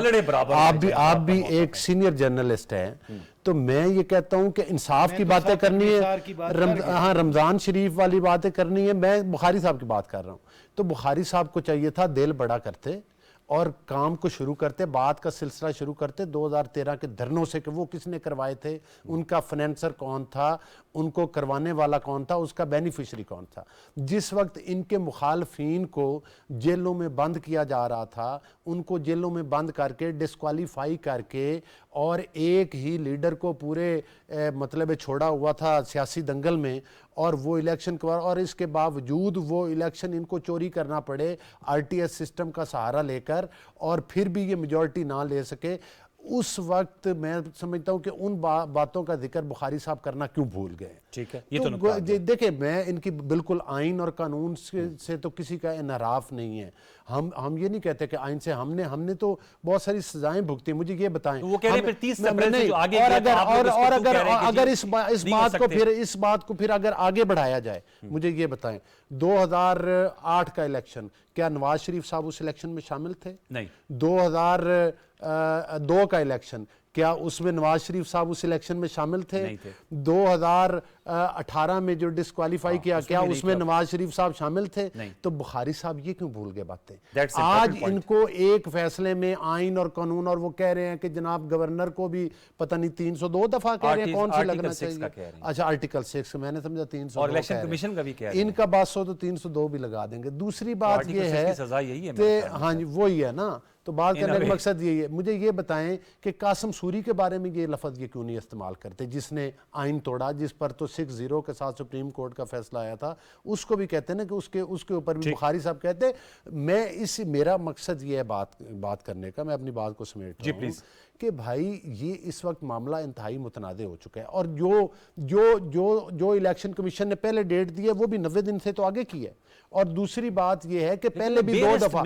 आप भी एक सीनियर जर्नलिस्ट हैं। तो मैं ये कहता हूं कि इंसाफ की बातें करनी है, हाँ रमजान शरीफ वाली बातें करनी है। मैं बुखारी साहब की बात कर रहा हूं। तो बुखारी साहब को चाहिए था दिल बड़ा करते और काम को शुरू करते, बात का सिलसिला शुरू करते 2013 के धरनों से कि वो किसने करवाए थे, उनका फाइनेंसर कौन था, उनको करवाने वाला कौन था, उसका बेनिफिशरी कौन था। जिस वक्त इनके मुखालफीन को जेलों में बंद किया जा रहा था, उनको जेलों में बंद करके डिस्क्वालीफाई करके और एक ही लीडर को पूरे मतलब छोड़ा हुआ था सियासी दंगल में, और वो इलेक्शन और इसके बावजूद वो इलेक्शन इनको चोरी करना पड़े आरटीएस सिस्टम का सहारा लेकर, और फिर भी ये मेजॉरिटी ना ले सके। उस वक्त मैं समझता हूं कि उन बातों का जिक्र बुखारी साहब करना क्यों भूल गए। ठीक है, ये तो देखिए मैं इनकी बिल्कुल आइन और कानून से तो किसी का इनहराफ नहीं है। हम ये नहीं कहते कि आइन से हमने तो बहुत सारी सजाएं भुगती। मुझे ये बताएं, तो वो कह रहे हैं 30 अप्रैल से जो आगे अगर इस बात को फिर अगर आगे बढ़ाया जाए, मुझे ये बताएं 2008 का इलेक्शन, क्या नवाज शरीफ साहब उस इलेक्शन में शामिल थे? नहीं। 2002 का इलेक्शन, क्या उसमें नवाज शरीफ साहब उस इलेक्शन में शामिल थे? नहीं थे। 2018 में जो डिस्क्वालीफाई किया, क्या उसमें नवाज शरीफ साहब शामिल थे? नहीं। तो बुखारी साहब ये क्यों भूल गए बातें? आज इनको एक फैसले में आइन और कानून, और वो कह रहे हैं कि जनाब गवर्नर को भी पता नहीं 302 दफा कह रहे हैं, कौन सी लगना चाहिए। अच्छा आर्टिकल 6, मैंने समझा 302, और इलेक्शन कमीशन का भी कह रहे हैं। इनका बात सो तो 302 भी लगा देंगे। दूसरी बात ये है, हाँ जी वही है ना, तो बात करने का मकसद यही है। मुझे ये बताएं कि कासिम सूरी के बारे में ये लफ्ज़ ये क्यों नहीं इस्तेमाल करते, जिसने आइन तोड़ा, जिस पर तो 6-0 के साथ सुप्रीम कोर्ट का फैसला आया था। उसको भी कहते हैं ना कि उसके ऊपर भी बुखारी साहब कहते। मेरा मकसद ये है बात करने का, मैं अपनी बात को समेट रहा हूं कि भाई ये इस वक्त मामला इंतहाई मुतनाज़ हो चुका है, और जो इलेक्शन कमीशन ने पहले डेट दी है वो भी 90 दिन से तो आगे की है। और दूसरी बात यह है कि पहले भी 2 दफा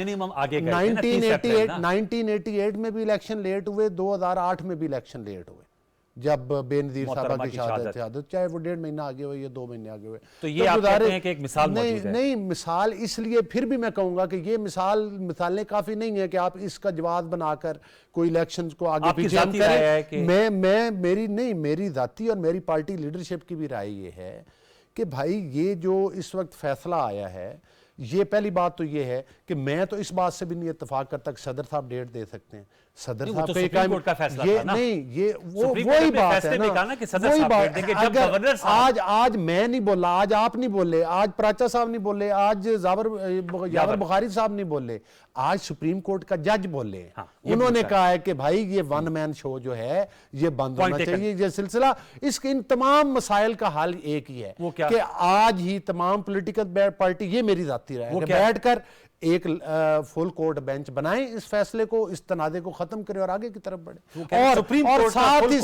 1988 में भी इलेक्शन लेट हुए, 2008 में भी इलेक्शन लेट हुए जब बेनजीर साहब की शहादत, चाहे वो 1.5 महीना आगे हुए या 2 महीने आगे हुए। तो ये आप कहते हैं कि एक मिसाल मौजूद है। नहीं मिसाल, इसलिए फिर भी मैं कहूंगा कि ये मिसालें काफी नहीं है कि आप इसका जवाब बनाकर कोई इलेक्शन को आगे पीछे हम करें। मेरी जाती और मेरी पार्टी लीडरशिप की भी राय ये है कि भाई ये जो इस वक्त फैसला आया है, ये पहली बात तो ये है कि मैं तो इस बात से भी नहीं इत्तेफाक करता कि सदर साहब डेट दे सकते हैं। सदर साहब तो का ये नहीं, ये वही बात है ना, वही बात। आज मैं नहीं बोला, आज आप नहीं बोले, आज पराचा साहब नहीं बोले, आज यावर बुखारी साहब नहीं बोले, आज सुप्रीम कोर्ट का जज बोले। उन्होंने कहा है कि भाई ये वन मैन शो जो है ये बंद होना चाहिए, ये सिलसिला। इसके इन तमाम मसाइल का हल एक ही है कि आज ही तमाम पॉलिटिकल पार्टी, ये मेरी जाती राय है, बैठकर एक फुल कोर्ट बेंच बनाएं, इस फैसले को, इस तनाज़े को खत्म करें और आगे की तरफ बढ़े। और साथ ही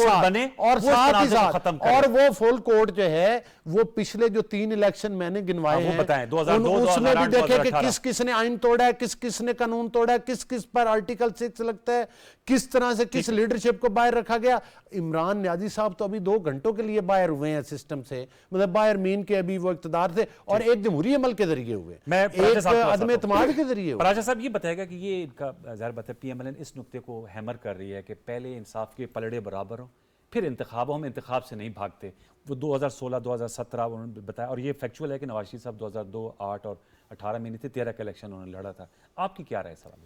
साथ और वो फुल कोर्ट जो है वो पिछले जो 3 इलेक्शन मैंने गिनवाए हैं उसमें भी देखे कि किस किसने आइन तोड़ा है, किस किसने कानून तोड़ा है, किस किस पर आर्टिकल 6 लगता है, किस तरह से किस लीडरशिप को बाहर रखा गया। इमरान न्याजी साहब तो अभी 2 घंटों के लिए बाहर हुए हैं सिस्टम से, मतलब बाहर मीन के अभी वो इख्तिदार थे, और एक जमहूरी अमल के जरिए हुए, एक अदम एतमाद के जरिए। राजा साहब ये बताएगा कि ये इनका ज़ाहिर बात है पीएमएलएन इस नुक्ते को हैमर कर रही है कि पहले इंसाफ के पलड़े बराबर हों, फिर इंतखाब, हम इंतखाब से नहीं भागते। वो 2016 2017 उन्होंने बताया, और ये फैक्चुअल है कि नवाज शरीफ साहब 2002, 8 और 18 में नहीं थे, 13 का इलेक्शन उन्होंने लड़ा था। आपकी क्या राय सवाल?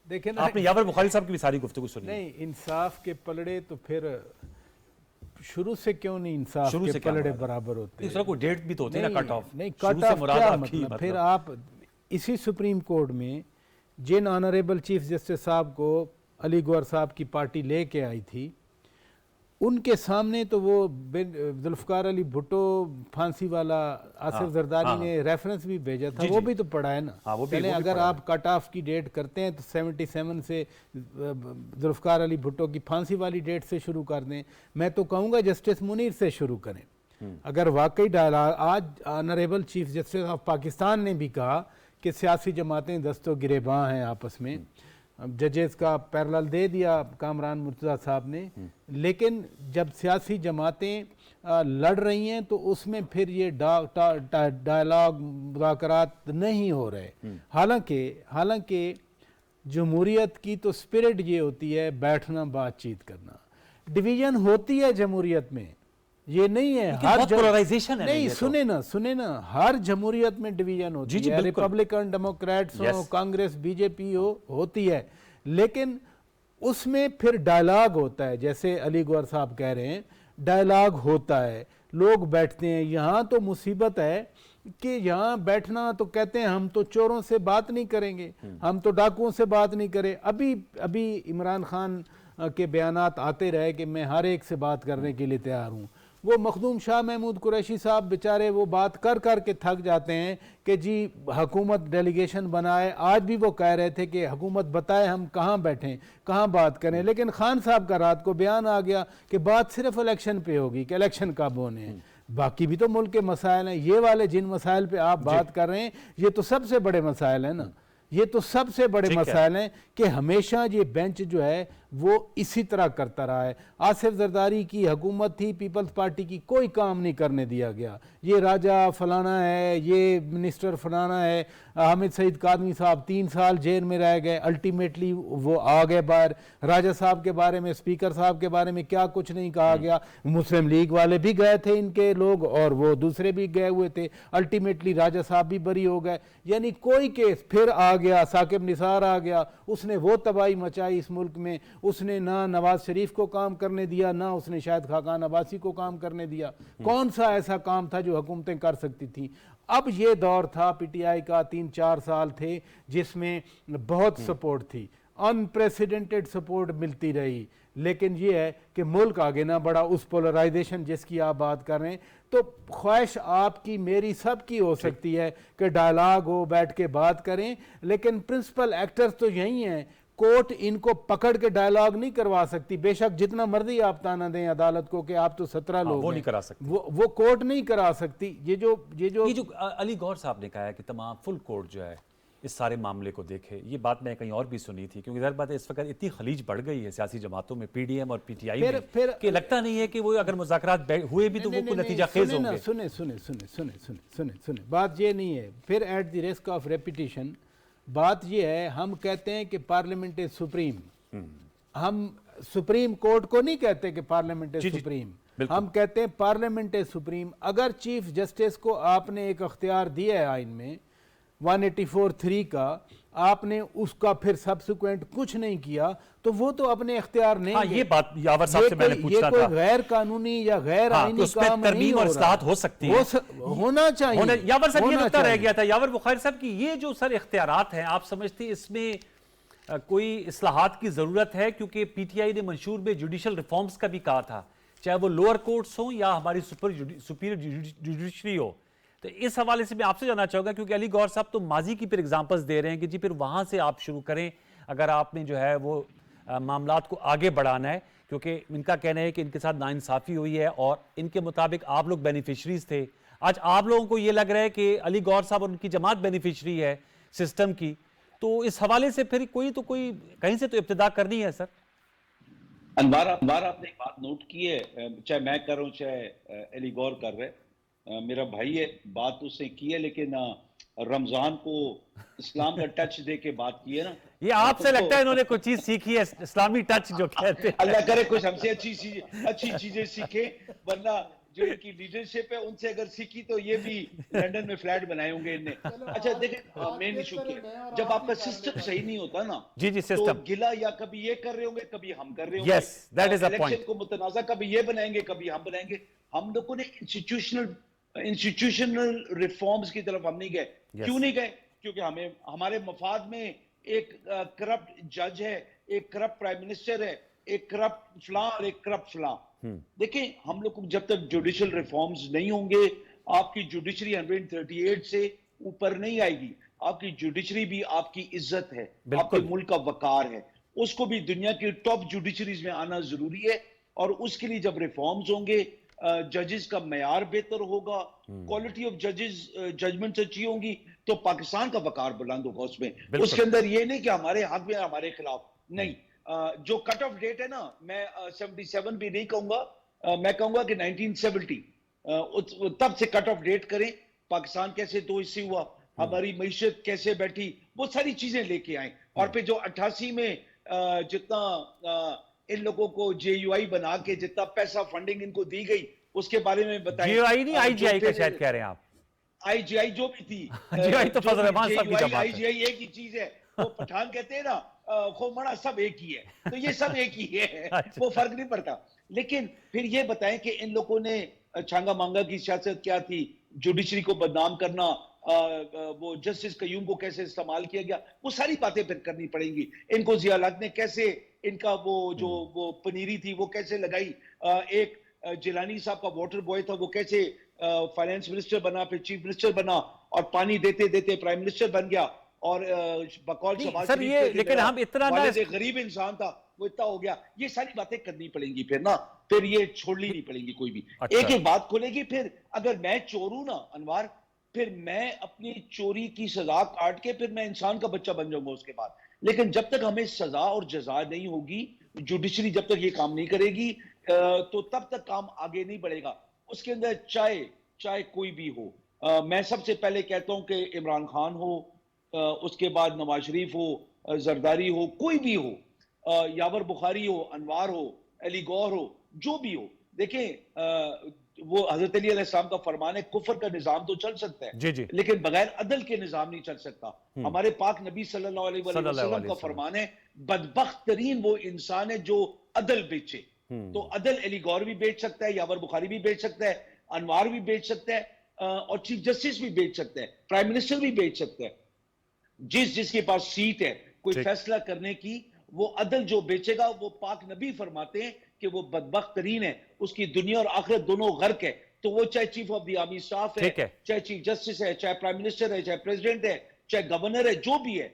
देखिए ना, आपने यावर बुखारी साहब की भी सारी गुफ्तगू सुनी। नहीं, इंसाफ के पलड़े तो फिर शुरू से क्यों नहीं इंसाफ के पलड़े बराबर होते? इस तरह कोई डेट भी तो होती है ना, कट ऑफ। नहीं, कट ऑफ क्या मतलब? फिर आप इसी सुप्रीम कोर्ट में जिन ऑनरेबल चीफ जस्टिस साहब को अली गौहर साहब की पार्टी लेके आई थी, उनके सामने तो वो जुल्फकार अली भुट्टो फांसी वाला आसिफ जरदारी ने रेफरेंस भी भेजा था, वो भी तो पढ़ा है ना। चले अगर आप कट ऑफ की डेट करते हैं तो 77 से जुल्फकार अली भुट्टो की फांसी वाली डेट से शुरू कर दें। मैं तो कहूँगा जस्टिस मुनीर से शुरू करें। अगर वाकई डाला, आज honourable chief justice of Pakistan ने भी कहा कि सियासी जमातें दस्तो गिरेबां हैं आपस में, जजेस का पैरेलल दे दिया कामरान मुर्तज़ा साहब ने, लेकिन जब सियासी जमातें लड़ रही हैं तो उसमें फिर ये डायलॉग मुज़ाकरात नहीं हो रहे। हालांकि जमहूरियत की तो स्पिरिट ये होती है बैठना बातचीत करना। डिवीजन होती है जमहूरियत में, ये नहीं है हर पोलराइजेशन है। नहीं, सुने ना हर जमहूरियत में डिवीजन होती है, रिपब्लिकन डेमोक्रेट्स हो, कांग्रेस बीजेपी होती है, लेकिन उसमें फिर डायलॉग होता है। जैसे अली गौहर साहब कह रहे हैं डायलॉग होता है, लोग बैठते हैं। यहाँ तो मुसीबत है कि यहाँ बैठना तो कहते हैं हम तो चोरों से बात नहीं करेंगे, हम तो डाकुओं से बात नहीं करें। अभी इमरान खान के बयानात आते रहे कि मैं हर एक से बात करने के लिए तैयार हूँ। वो मखदूम शाह महमूद कुरैशी साहब बेचारे वो बात कर के थक जाते हैं कि जी हुकूमत डेलीगेशन बनाए। आज भी वो कह रहे थे कि हुकूमत बताए हम कहाँ बैठें, कहाँ बात करें, लेकिन खान साहब का रात को बयान आ गया कि बात सिर्फ इलेक्शन पे होगी कि इलेक्शन कब होने हैं, बाकी भी तो मुल्क के मसाइल हैं। ये वाले जिन मसाइल पे आप बात कर रहे हैं ये तो सबसे बड़े मसाइल हैं ना, ये तो सबसे बड़े मसाइल हैं कि हमेशा ये बेंच जो है वो इसी तरह करता रहा है। आसिफ जरदारी की हुकूमत थी, पीपल्स पार्टी की, कोई काम नहीं करने दिया गया। ये राजा फलाना है, ये मिनिस्टर फलाना है। हामिद सईद कादमी साहब 3 साल जेल में रह गए, अल्टीमेटली वो आ गए बाहर। राजा साहब के बारे में, स्पीकर साहब के बारे में क्या कुछ नहीं कहा गया। मुस्लिम लीग वाले भी गए थे इनके लोग और वो दूसरे भी गए हुए थे, अल्टीमेटली राजा साहब भी बरी हो गए। यानी कोई केस फिर आ गया, साकिब निसार आ गया, उसने वो तबाही मचाई इस मुल्क में। उसने ना नवाज शरीफ को काम करने दिया, ना उसने शायद खाकान अब्बासी को काम करने दिया। कौन सा ऐसा काम था जो हुकूमतें कर सकती थी? अब ये दौर था पीटीआई का, 3-4 साल थे जिसमें बहुत सपोर्ट थी, अनप्रेसिडेंटेड सपोर्ट मिलती रही। लेकिन ये है कि मुल्क आगे ना बढ़ा, उस पोलराइजेशन जिसकी आप बात कर रहे हैं। तो ख्वाहिश आपकी मेरी सबकी हो सकती है कि डायलॉग हो, बैठ के बात करें, लेकिन प्रिंसिपल एक्टर्स तो यही हैं। कोर्ट इनको पकड़ के डायलॉग नहीं करवा सकती, बेशक जितना मर्जी आप ताना दें अदालत को कि आप तो 17 लोग वो नहीं करा सकती, वो कोर्ट नहीं करा सकती। ये जो अली गौहर साहब ने कहा है कि तमाम फुल कोर्ट जो है इस सारे मामले को देखे, ये बात मैं कहीं और भी सुनी थी, क्योंकि ज़ाहिर बात है इस वक्त इतनी खलीज बढ़ गई है सियासी जमातों में, पीडीएम और पीटीआई में, कि लगता नहीं है कि वो अगर मुज़ाकरात हुए भी तो वो कोई नतीजा खेज होंगे। सुने बात ये नहीं है। फिर at the risk of repetition बात ये है, हम कहते हैं कि पार्लियामेंट इज सुप्रीम। हम सुप्रीम कोर्ट को नहीं कहते कि पार्लियामेंट इज सुप्रीम, हम कहते हैं पार्लियामेंट इज सुप्रीम। अगर चीफ जस्टिस को आपने एक अख्तियार दिया है आइन में 184(3) का, आपने उसका फिर सब्सिक्वेंट कुछ नहीं किया तो वो तो अपने इख्तियार नहीं। हाँ, ये बात यावर साहब से मैंने पूछना था। ये कोई गैर कानूनी या गैर आईनी काम नहीं और इस्लाहत हो सकती है, होना चाहिए। यावर साहब ये नुकता रह गया था, यावर बुखारी साहब की ये जो सर इख्तियारात हैं, आप समझते हैं इसमें कोई इस्लाहात की जरूरत है? क्योंकि पीटीआई ने मंशूर में जुडिशल रिफॉर्म्स का भी कहा था, चाहे वो लोअर कोर्ट्स हो या हमारी सुपीरियर जुडिशरी हो। तो इस हवाले से मैं आपसे जानना चाहूंगा, क्योंकि अली गौहर साहब तो माजी की फिर एग्जांपल्स दे रहे हैं कि जी फिर वहां से आप शुरू करें अगर आपने जो है वो मामलात को आगे बढ़ाना है, क्योंकि इनका कहना है कि इनके साथ नाइंसाफी हुई है और इनके मुताबिक आप लोग बेनिफिशरीज थे। आज आप लोगों को ये लग रहा है कि अली गौहर साहब और उनकी जमात बेनिफिशरी है सिस्टम की, तो इस हवाले से फिर कोई कहीं से तो इब्तिदा करनी है सर। अनवार आपने एक बात नोट की है, चाहे मैं कर रहा हूं चाहे अली गौहर कर रहे, मेरा भाई है, बात उसने की है, लेकिन रमजान को इस्लाम का टच दे के बात की है ना। ये आपसे लगता है इन्होंने कुछ चीज सीखी है, इस्लामी टच जो कहते हैं। अल्लाह करे कुछ हमसे अच्छी चीजें सीखे, वरना जो इनकी लीडरशिप है उनसे अगर सीखी तो ये भी लंदन में फ्लैट बनाए होंगे इनने। अच्छा देखें, मेन इशू क्या, जब आपका सिस्टम सही नहीं होता ना, जी सिस्टम तो गिला या कभी ये कर रहे होंगे कभी हम कर रहे होंगे। Yes, that is the point. Election को मुतनाज़ा कभी ये बनाएंगे कभी हम बनाएंगे। हम लोगों ने इंस्टीट्यूशनल रिफॉर्म्स की तरफ हम नहीं गए। क्यों नहीं गए? क्योंकि हमारे मफाद में एक करप्ट जज है, एक करप्ट प्राइम मिनिस्टर है, एक करप्ट फलां और एक करप्ट फलां। देखिए, हम लोग को जब तक जुडिशियल रिफॉर्म्स नहीं होंगे, आपकी जुडिशरी 138 से ऊपर नहीं आएगी। आपकी जुडिशरी भी आपकी इज्जत है, आपके मुल्क का वकार है, उसको भी दुनिया की टॉप जुडिशरीज में आना जरूरी है। और उसके लिए जब रिफॉर्म्स होंगे, जजेस का मयार बेहतर होगा, क्वालिटी ऑफ जजेस जजमेंट्स अच्छी होंगी, तो पाकिस्तान का वकार बुलंद होगा उसमें। उसके अंदर ये नहीं कि हमारे हक में हमारे खिलाफ नहीं। जो कट ऑफ डेट है ना, मैं 77 भी नहीं कहूंगा, मैं कहूंगा कि 1970 तब से कट ऑफ डेट करें। पाकिस्तान कैसे 2 हिस्से हुआ, हमारी मईशत कैसे बैठी, वो सारी चीजें लेके आए। और फिर जो 88 में जितना इन लोगों को JUI बना के जितना पैसा फंडिंग इनको दी गई उसके बारे में बताएं। JUI नहीं, IGI का शायद कह रहे हैं आप। IGI जो भी थी, JUI तो फजल रहमान साहब की जमात है। IGI एक ही चीज है। वो पठान कहते हैं ना, खोमड़ा सब एक ही है, तो ये सब एक ही है। वो फर्क नहीं पड़ता। लेकिन फिर ये बताएं कि इन लोगों ने छांगा मांगा की सियासत क्या थी, जुडिशरी को बदनाम करना, वो जस्टिस कयूम को कैसे इस्तेमाल किया गया, वो सारी बातें फिर करनी पड़ेंगी। इनको जिया हक ने कैसे इनका वो पनीरी थी वो कैसे लगाई, एक जिलानी साहब का वाटर बॉय था वो कैसे फाइनेंस मिनिस्टर बना, फिर चीफ मिनिस्टर बना, और पानी देते देते प्राइम मिनिस्टर बन गया, और बकौल सर ये लेकिन हम इतना ना, गरीब इंसान था वो इतना हो गया। ये सारी बातें करनी पड़ेंगी फिर ना, फिर ये छोड़नी नहीं पड़ेगी कोई भी। अच्छा। एक एक बात खोलेगी। फिर अगर मैं चोर हूं ना अनवार, फिर मैं अपनी चोरी की सजा काट के फिर मैं इंसान का बच्चा बन जाऊंगा उसके बाद। लेकिन जब तक हमें सजा और जजा नहीं होगी, जुडिशरी जब तक ये काम नहीं करेगी, तो तब तक काम आगे नहीं बढ़ेगा। उसके अंदर चाहे कोई भी हो, मैं सबसे पहले कहता हूं कि इमरान खान हो, उसके बाद नवाज शरीफ हो, जरदारी हो, कोई भी हो, यावर बुखारी हो, अनवार हो, अली गौहर हो, जो भी हो। देखें, वो हजरत अली अलैहिस्सलाम का फरमान है, कुफर का निजाम तो चल सकता है जी जी, लेकिन बगैर अदल के निजाम नहीं चल सकता। हमारे पाक नबी सल्लल्लाहु अलैहि वसल्लम का फरमान है, बदबख्त तरीन वो इंसान है जो अदल बेचे। तो अदल अली गौर भी बेच सकता है, यावर बुखारी भी बेच सकता है, अनवार भी बेच सकता है, और चीफ जस्टिस भी बेच सकता है, प्राइम मिनिस्टर भी बेच सकता है। जिसके पास सीट है कोई फैसला करने की, वो अदल जो बेचेगा, वो पाक नबी फरमाते हैं कि वो बदबख्त तरीन है, उसकी दुनिया और आखिरत दोनों गर्क है। तो वो चाहे chief of the army staff है, चाहे चीफ जस्टिस है, चाहे प्राइम मिनिस्टर है, चाहे प्रेसिडेंट है, चाहे गवर्नर है, जो भी है।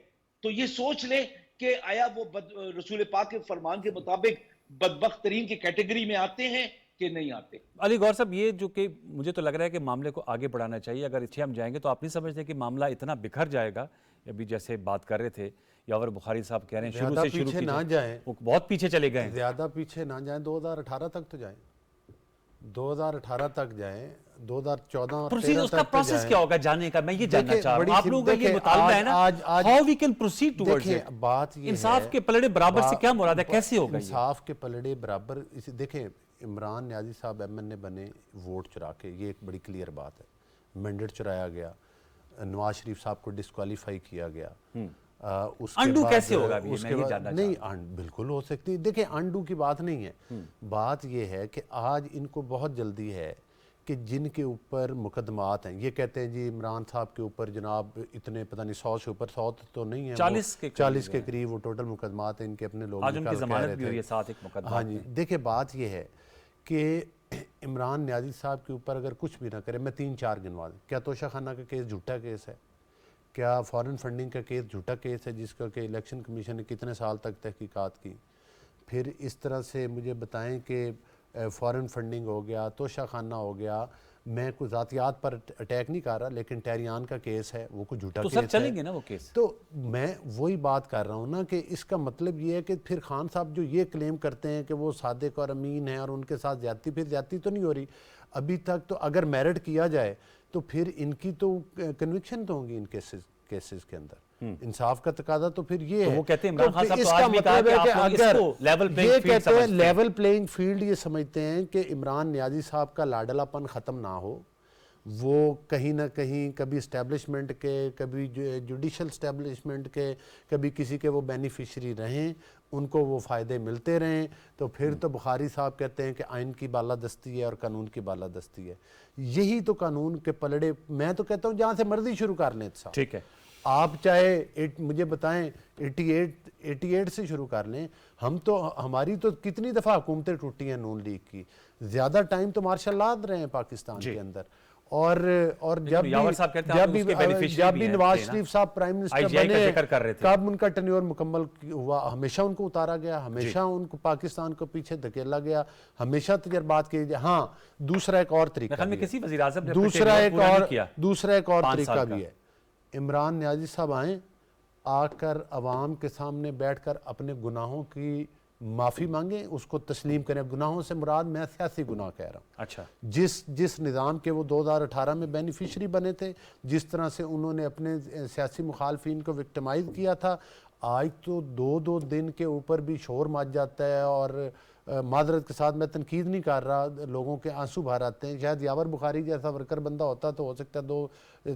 तो ये सोच ले कि आया वो रसूल पाक के फरमान के मुताबिक बदबख्त तरीन की कैटेगरी में आते हैं कि नहीं आते। अली गौर साहब, ये जो कि मुझे तो लग रहा है कि मामले को आगे बढ़ाना चाहिए। अगर इसे हम जाएंगे तो आप नहीं समझते कि मामला इतना बिखर जाएगा? अभी जैसे बात कर रहे थे, यावर बुखारी साहब कह रहे हैं शुरू ना जाए, वो बहुत पीछे चले गए। ज्यादा पीछे ना जाए, 2018 तक तो जाए, 2018 तक जाए, 2014 प्रोसीड, उसका प्रोसेस क्या होगा जाने का, मैं ये जानना चाह रहा हूं। आप लोगों का ये मुतालबा है ना, how we can proceed towards it. बात ये इंसाफ के पलड़े बराबर से क्या मुराद है, कैसे होगा इंसाफ के पलड़े बराबर? इसे देखें, इमरान न्याजी साहब MN बने वोट चुरा के, ये एक बड़ी क्लियर बात है। मैंडेट चुराया गया, नवाज शरीफ साहब को डिस्क्वालीफाई किया गया। उसके अंडू बाद कैसे होगा भी, मैं ये जानना नहीं, बिल्कुल हो सकती है। देखिए, अंडू की बात नहीं है, बात ये है कि आज इनको बहुत जल्दी है कि जिनके ऊपर मुकदमात हैं, ये कहते हैं जी इमरान साहब के ऊपर जनाब इतने पता नहीं 100 से ऊपर, 100 तो नहीं है, 40 के करीब वो टोटल मुकदमात हैं इनके अपने लोग। आज उनकी ज़मानत भी हुई है, साथ एक मुकदमा। हाँ जी, देखिए बात ये है कि इमरान न्याजी साहब के ऊपर अगर कुछ भी ना करे, मैं 3-4 गिनवा दूं। क्या तोशा खाना का केस झूठा केस है? क्या फॉरेन फंडिंग का केस झूठा केस है जिसका कि इलेक्शन कमीशन ने कितने साल तक तहकीकात की? फिर इस तरह से मुझे बताएं कि फॉरेन फंडिंग हो गया, तोशा खाना हो गया। मैं कुछ ज़ातियात पर अटैक नहीं कर रहा, लेकिन टहरियान का केस है, वो कुछ झूठा तो केस सर चलेंगे ना वो केस। तो मैं वही बात कर रहा हूँ ना कि इसका मतलब ये है कि फिर खान साहब जो ये क्लेम करते हैं कि वो सादिक और अमीन हैं और उनके साथ ज्यादती, फिर ज्यादती तो नहीं हो रही अभी तक। तो अगर मेरिट किया जाए तो फिर इनकी तो कन्विक्शन तो होंगी इन केसेस के अंदर। इंसाफ का तकादा तो फिर ये तो है। वो कहते हैं इमरान खान साहब तो इसका आज भी कहा मतलब है कि अगर लेवल प्लेइंग ये फील्ड कहते हैं समझते हैं, लेवल प्लेइंग फील्ड ये समझते हैं कि इमरान न्याजी साहब का लाडलापन ख़त्म ना हो, वो कहीं ना कहीं कभी इस्टेब्लिशमेंट के, कभी जुडिशल इस्टेब्लिशमेंट के, कभी किसी के वो बेनिफिशरी रहें, उनको वो फ़ायदे मिलते रहें। तो फिर तो बुखारी साहब कहते हैं कि आइन की बालादस्ती है और कानून की बालादस्ती है। यही तो कानून के पलड़े, मैं तो कहता हूँ जहाँ से मर्जी शुरू कर लें साहब। ठीक है, आप चाहे मुझे बताएं 88 से शुरू कर लें। हम तो, हमारी तो कितनी दफ़ा हुकूमतें टूटी हैं नून लीग की, ज़्यादा टाइम तो मार्शल लॉ रहे हैं पाकिस्तान के अंदर। और जब भी नवाज शरीफ साहब प्राइम मिनिस्टर बने, कब उनका टेन्योर मुकम्मल हुआ, हमेशा उनको उतारा गया, हमेशा उनको पाकिस्तान को पीछे धकेला गया, हमेशा तजर्बात किए गए। हाँ, दूसरा एक और तरीका भी है, दूसरा एक और तरीका भी है इमरान न्याजी साहब आए, आकर अवाम के सामने बैठकर अपने गुनाहों की माफ़ी मांगे, उसको तस्लीम करें। गुनाहों से मुराद मैं सियासी गुनाह कह रहा हूँ। अच्छा, जिस निज़ाम के वो 2018 में बेनिफिशरी बने थे, जिस तरह से उन्होंने अपने सियासी मुखालफिन को विक्टिमाइज़ किया था, आज तो 2-2 दिन के ऊपर भी शोर मच जाता है। और मादरत के साथ मैं तनकीद नहीं कर रहा, लोगों के आंसू बाहर आते हैं। शायद यावर बुखारी जैसा वर्कर बंदा होता तो हो सकता है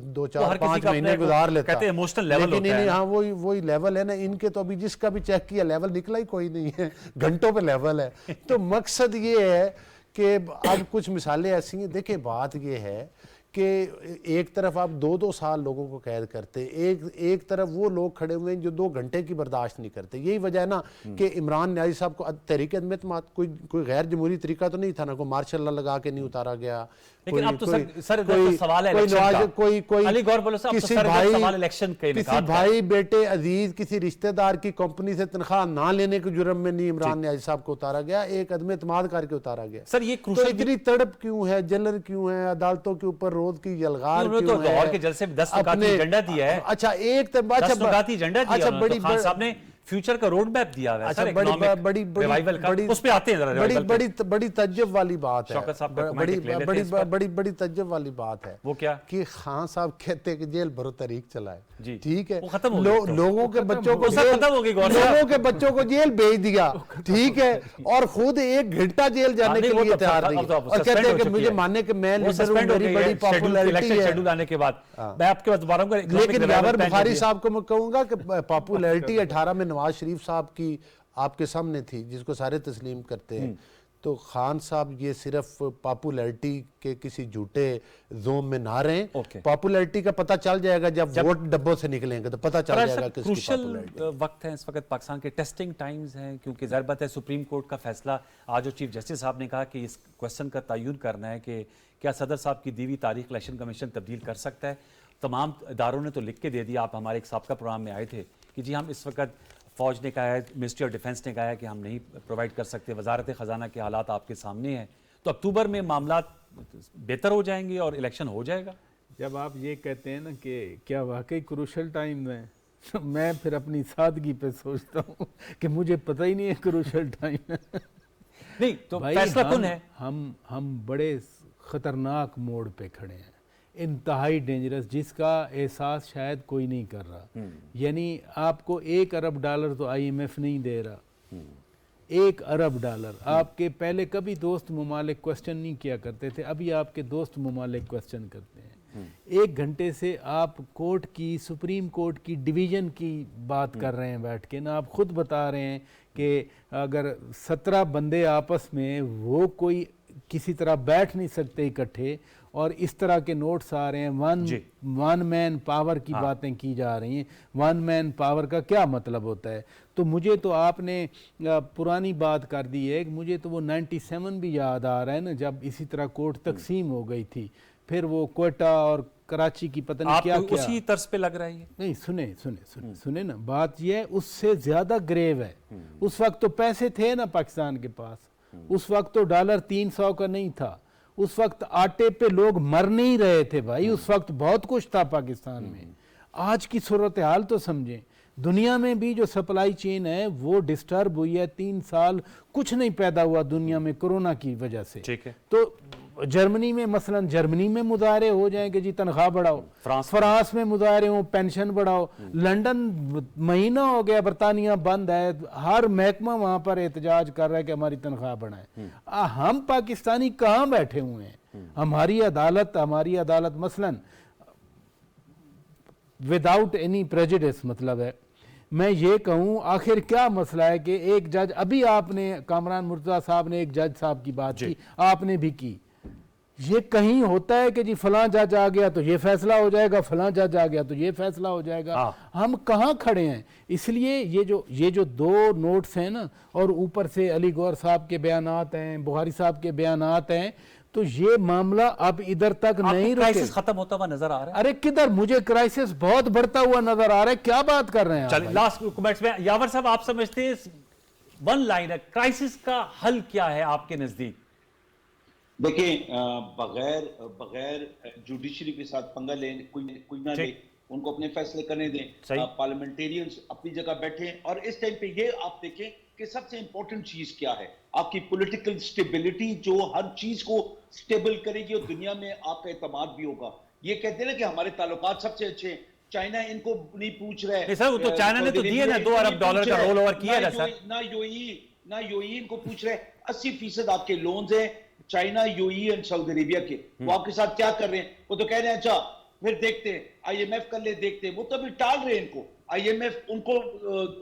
2-4-5 महीने गुजार लेता, लेकिन नहीं, हाँ वही लेवल है ना इनके। तो अभी जिसका भी चेक किया लेवल निकला ही कोई नहीं है, घंटों पे लेवल है। तो मकसद ये है कि अब कुछ मिसालें ऐसी हैं। देखिए बात ये है कि एक तरफ आप 2-2 साल लोगों को कैद करते, एक तरफ वो लोग खड़े हुए हैं जो 2 घंटे की बर्दाश्त नहीं करते। यही वजह है ना कि इमरान न्याजी साहब को तहरीक अदम कोई गैर जमहूरी तरीका तो नहीं था ना, कोई मार्शल लॉ लगा के नहीं उतारा गया। लेकिन अब तो सर सवाल है किसी भाई बेटे अजीज किसी रिश्तेदार की कंपनी से तनख्वाह ना लेने के जुर्म में नहीं इमरान न्याजी साहब को उतारा गया, एक अदम एतमाद करके उतारा गया। सर ये तो इतनी तड़प क्यों है, जलन क्यों है, अदालतों के ऊपर रोज की यलगार क्यों है? लाहौर के जलसे में 10 नुकाती एजेंडा दिया है। अच्छा, एक तो एजेंडा दिया है, बड़ी खान साहब ने फ्यूचर का रोड मैप दिया है। अच्छा, बड़ी उस पे आते हैं, बड़ी तज्जुब वाली बात है, शौकत साहब का कमेंट ले लेते हैं। बड़ी तज्जुब वाली बात है। वो क्या कि खान साहब कहते हैं कि जेल भरो तहरीक चलाए, ठीक है, लोगों के बच्चों को लोगों के बच्चों को जेल भेज दिया, ठीक है, और खुद 1 घंटा जेल जाने के लिए तैयार नहीं, और कहते हैं कि मुझे मानने के मैं मेरी बड़ी पॉपुलैरिटी है शेड्यूल आने के बाद। मैं आपके पास दोबारा लेकिन यावर बुखारी साहब को मैं कहूंगा कि पॉपुलैरिटी 18 में नवाज शरीफ साहब की आपके सामने थी, जिसको सारे तस्लीम करते हैं। तो खान साहब ये सिर्फ पॉपुलैरिटी के किसी झूठे जोम में ना रहे। पॉपुलैरिटी का पता चल जाएगा जब वोट डब्बों से निकलेंगे, तो पता चल जाएगा किसकी पॉपुलैरिटी। वक्त है इस वक्त, पाकिस्तान के टेस्टिंग टाइम्स हैं, क्योंकि ज़ाहिर बात है सुप्रीम कोर्ट का फैसला आज जो चीफ जस्टिस साहब ने कहा कि इस क्वेश्चन का तयन करना है कि क्या सदर साहब की दी हुई तारीख इलेक्शन कमीशन तब्दील कर सकता है। तमाम इदारों ने तो लिख के दे दिया। आप हमारे एक साबका प्रोग्राम में आए थे कि जी हम इस वक्त फ़ौज ने कहा है, मिनिस्ट्री ऑफ डिफेंस ने कहा है कि हम नहीं प्रोवाइड कर सकते, वजारत ख़जाना के हालात आपके सामने हैं। तो अक्टूबर में मामला बेहतर हो जाएंगे और इलेक्शन हो जाएगा। जब आप ये कहते हैं ना कि क्या वाकई क्रूशल टाइम है, तो मैं फिर अपनी सादगी पे सोचता हूँ कि मुझे पता ही नहीं है क्रूशल टाइम है। नहीं तो फैसला कौन है? हम बड़े ख़तरनाक मोड़ पे खड़े हैं, इंतहाई डेंजरस, जिसका एहसास शायद कोई नहीं कर रहा। यानी आपको $1 अरब तो IMF नहीं दे रहा, $1 अरब। आपके पहले कभी दोस्त ममालिक क्वेश्चन नहीं किया करते थे, अभी आपके दोस्त ममालिक क्वेश्चन करते हैं। 1 घंटे से आप कोर्ट की, सुप्रीम कोर्ट की डिवीज़न की बात कर रहे हैं बैठ के ना। आप खुद बता रहे हैं कि अगर 17 बंदे आपस में वो कोई किसी तरह बैठ नहीं सकते इकट्ठे, और इस तरह के नोट्स आ रहे हैं, वन मैन पावर की बातें की जा रही हैं। वन मैन पावर का क्या मतलब होता है? तो मुझे तो आपने पुरानी बात कर दी है, मुझे तो वो 97 भी याद आ रहा है ना, जब इसी तरह कोर्ट तकसीम हो गई थी, फिर वो कोयटा और कराची की पता नहीं क्या उसी तर्ज पे लग रहा है। नहीं, सुने ना, बात ये है उससे ज्यादा ग्रेव है। उस वक्त तो पैसे थे ना पाकिस्तान के पास, उस वक्त तो डॉलर 300 का नहीं था, उस वक्त आटे पे लोग मर नहीं रहे थे भाई, उस वक्त बहुत कुछ था पाकिस्तान में। आज की सूरत हाल तो समझें, दुनिया में भी जो सप्लाई चेन है वो डिस्टर्ब हुई है। 3 साल कुछ नहीं पैदा हुआ दुनिया में कोरोना की वजह से। ठीक है। तो जर्मनी में मसलन जर्मनी में मुजाहरे हो जाएंगे जी तनख्वाह बढ़ाओ, फ्रांस में मुजाहरे हो पेंशन बढ़ाओ, लंदन महीना हो गया बरतानिया बंद है, हर महकमा वहां पर एहतजाज कर रहा है कि हमारी तनख्वाह बढ़ाए। हम पाकिस्तानी कहाँ बैठे हुए हैं? हमारी अदालत मसलन विदाउट एनी प्रेजुडिस, मतलब है मैं ये कहूँ आखिर क्या मसला है कि एक जज, अभी आपने कामरान मुर्तज़ा साहब ने एक जज साहब की बात की, आपने भी की, ये कहीं होता है कि जी फलां जज आ गया तो ये फैसला हो जाएगा, फलां जज आ गया तो ये फैसला हो जाएगा। हम कहाँ खड़े हैं? इसलिए ये जो 2 नोट्स हैं ना, और ऊपर से अली गौहर साहब के बयानात हैं, बुखारी साहब के बयानात हैं, तो ये मामला अब इधर तक नहीं क्राइसिस खत्म होता हुआ नजर आ रहा है। अरे किधर, मुझे क्राइसिस बहुत बढ़ता हुआ नजर आ रहा है। क्या बात कर रहे हैं? चलिए लास्ट कमेंट्स में यावर साहब, आप समझते हैं वन लाइन है, क्राइसिस का हल क्या है आपके नजदीक? देखिए, बगैर जुडिशरी के साथ पंगा ले कोई ना ले, उनको अपने फैसले करने दें। पार्लियामेंटेरियंस अपनी जगह बैठे हैं, और इस टाइम पे ये आप देखें कि सबसे इंपॉर्टेंट चीज क्या है, आपकी पॉलिटिकल स्टेबिलिटी, जो हर चीज को स्टेबल करेगी और दुनिया में आपका एतमाद भी होगा। ये कहते हैं ना कि हमारे ताल्लुकात सबसे अच्छे हैं, चाइना इनको नहीं पूछ रहा है। सर वो तो चाइना ने तो दिए ना $2 अरब का रोल ओवर किया है सर। ना यूएई इनको पूछ रहे हैं। 80% आपके लोन्स हैं China, UAE and Saudi Arabia के, वो आपके साथ क्या कर रहे हैं? वो तो कह रहे हैं अच्छा फिर देखते हैं, आईएमएफ कर ले, देखते हैं। वो तो अभी टाल रहे हैं इनको, आईएमएफ उनको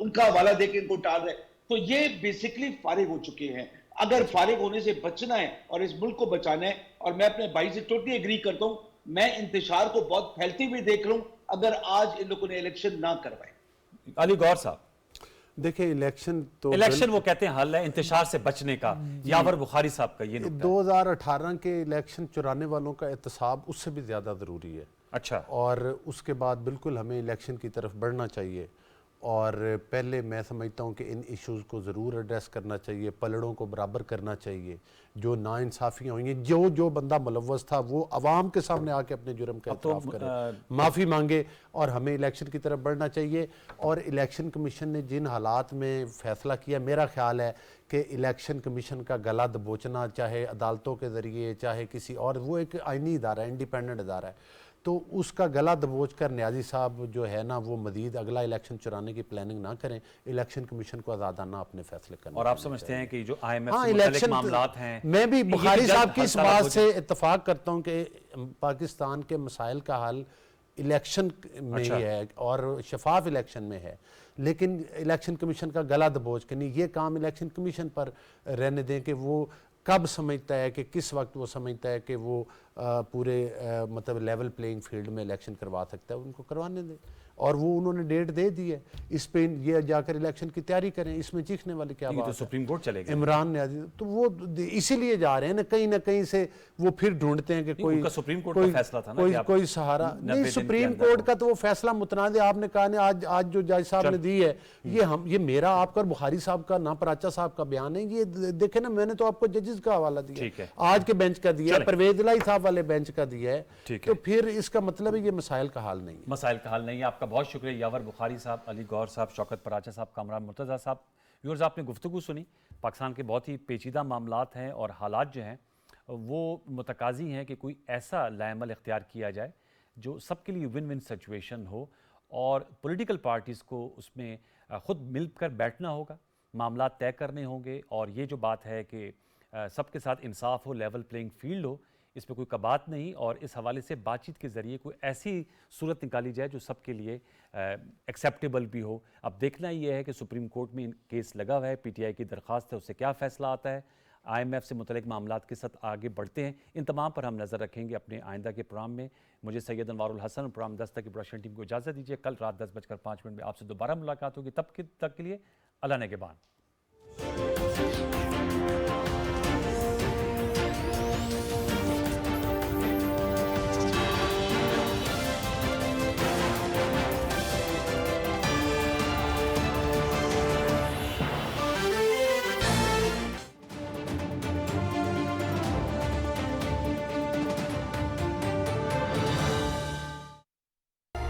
उनका हवाला देके इनको टाल रहे हैं। तो ये बेसिकली फारिग हो चुके हैं। अगर फारिग होने से बचना है और इस मुल्क को बचाना है, और मैं अपने भाई से टोटली एग्री करता हूं, मैं इंतशार को बहुत फैलते हुए देख रहा हूं अगर आज इन लोगों ने इलेक्शन ना करवाए। अली गौर साहब, देखिए इलेक्शन वो कहते हैं हल है इंतशार से बचने का, यावर बुखारी साहब का ये 2018 के इलेक्शन चुराने वालों का एहतसाब उससे भी ज्यादा जरूरी है। अच्छा। और उसके बाद बिल्कुल हमें इलेक्शन की तरफ बढ़ना चाहिए, और पहले मैं समझता हूँ कि इन इश्यूज़ को ज़रूर एड्रेस करना चाहिए, पलड़ों को बराबर करना चाहिए, जो नाइंसाफ़ियाँ हुई हैं, जो बंदा मुलव्वस था वो आवाम के सामने आके अपने जुर्म का इतराफ़ करे, माफ़ी मांगे, और हमें इलेक्शन की तरफ बढ़ना चाहिए। और इलेक्शन कमीशन ने जिन हालात में फ़ैसला किया, मेरा ख्याल है कि इलेक्शन कमीशन का गला दबोचना, चाहे अदालतों के ज़रिए चाहे किसी और, वो एक आइनी इदारा है, इंडिपेंडेंट इदारा है, तो उसका गला दबोच कर न्याजी साहब जो है ना वो मजीद अगला इलेक्शन चुराने की प्लानिंग ना करें, इलेक्शन कमीशन को आज़ादाना अपने फैसले करने। और आप समझते हैं कि जो IMF हाँ, से इलेक्शन मामलात हैं, मैं भी बुखारी साहब की इस बात से इत्तफाक करता हूं कि पाकिस्तान के मसाइल का हल इलेक्शन में ही है और शफाफ इलेक्शन में है, लेकिन इलेक्शन कमीशन का गला दबोच के नहीं, ये काम इलेक्शन कमीशन पर रहने दें कि वो कब समझता है कि किस वक्त वो समझता है कि वो पूरे मतलब लेवल प्लेइंग फील्ड में इलेक्शन करवा सकता है, उनको करवाने दें। और वो उन्होंने डेट दे दी है, इस पे ये जाकर इलेक्शन की तैयारी करें, इसमें चीखने वाली क्या बात है? सुप्रीम कोर्ट चलेगा, इमरान ने तो वो इसीलिए जा रहे हैं ना कहीं से वो फिर ढूंढते हैं कि कोई सुप्रीम कोर्ट का फैसला था ना, कोई सहारा नहीं। सुप्रीम कोर्ट का तो वो फैसला मुतनाज़ है। आपने कहा ना आज जो जज साहब ने दी है, ये मेरा आपका और बुखारी साहब का ना पराचा साहब का बयान है। ये देखे ना, मैंने तो आपको जजेस का हवाला दिया, आज के बेंच का दिया, परवेज इलाही साहब वाले बेंच का दिया है, तो फिर इसका मतलब है ये मसाइल का हल नहीं है। मसाइल का हल नहीं है। आपका बहुत शुक्रिया यावर बुखारी साहब, अली गौर साहब, शौकत पराचा साहब, कामरान मुर्तज़ा साहब। व्यूअर्स, आपने गुफ्तगू सुनी। पाकिस्तान के बहुत ही पेचीदा मामलात हैं और हालात जो हैं वो मुतकाज़ी हैं कि कोई ऐसा लाएमल इख्तियार किया जाए जो सबके लिए विन विन सिचुएशन हो, और पॉलिटिकल पार्टीज़ को उसमें ख़ुद मिलकर बैठना होगा, मामला तय करने होंगे, और ये जो बात है कि सबके साथ इंसाफ हो, लेवल प्लेइंग फील्ड हो, इस पर कोई कबात नहीं। और इस हवाले से बातचीत के ज़रिए कोई ऐसी सूरत निकाली जाए जो सबके लिए एक्सेप्टेबल भी हो। अब देखना ये है कि सुप्रीम कोर्ट में केस लगा हुआ है, PTI की दरख्वास्त है, उससे क्या फ़ैसला आता है, IMF से मुतल्लिक़ मामलात के साथ आगे बढ़ते हैं। इन तमाम पर हम नज़र रखेंगे अपने आइंदा के प्रोग्राम में। मुझे सैयद अनवारुल हसन और प्रोग्राम दस्तक की प्रोडक्शन टीम को इजाज़त दीजिए। कल रात 10:05 में आपसे दोबारा मुलाकात होगी। तब तक के लिए अल्लाह ने के बाद।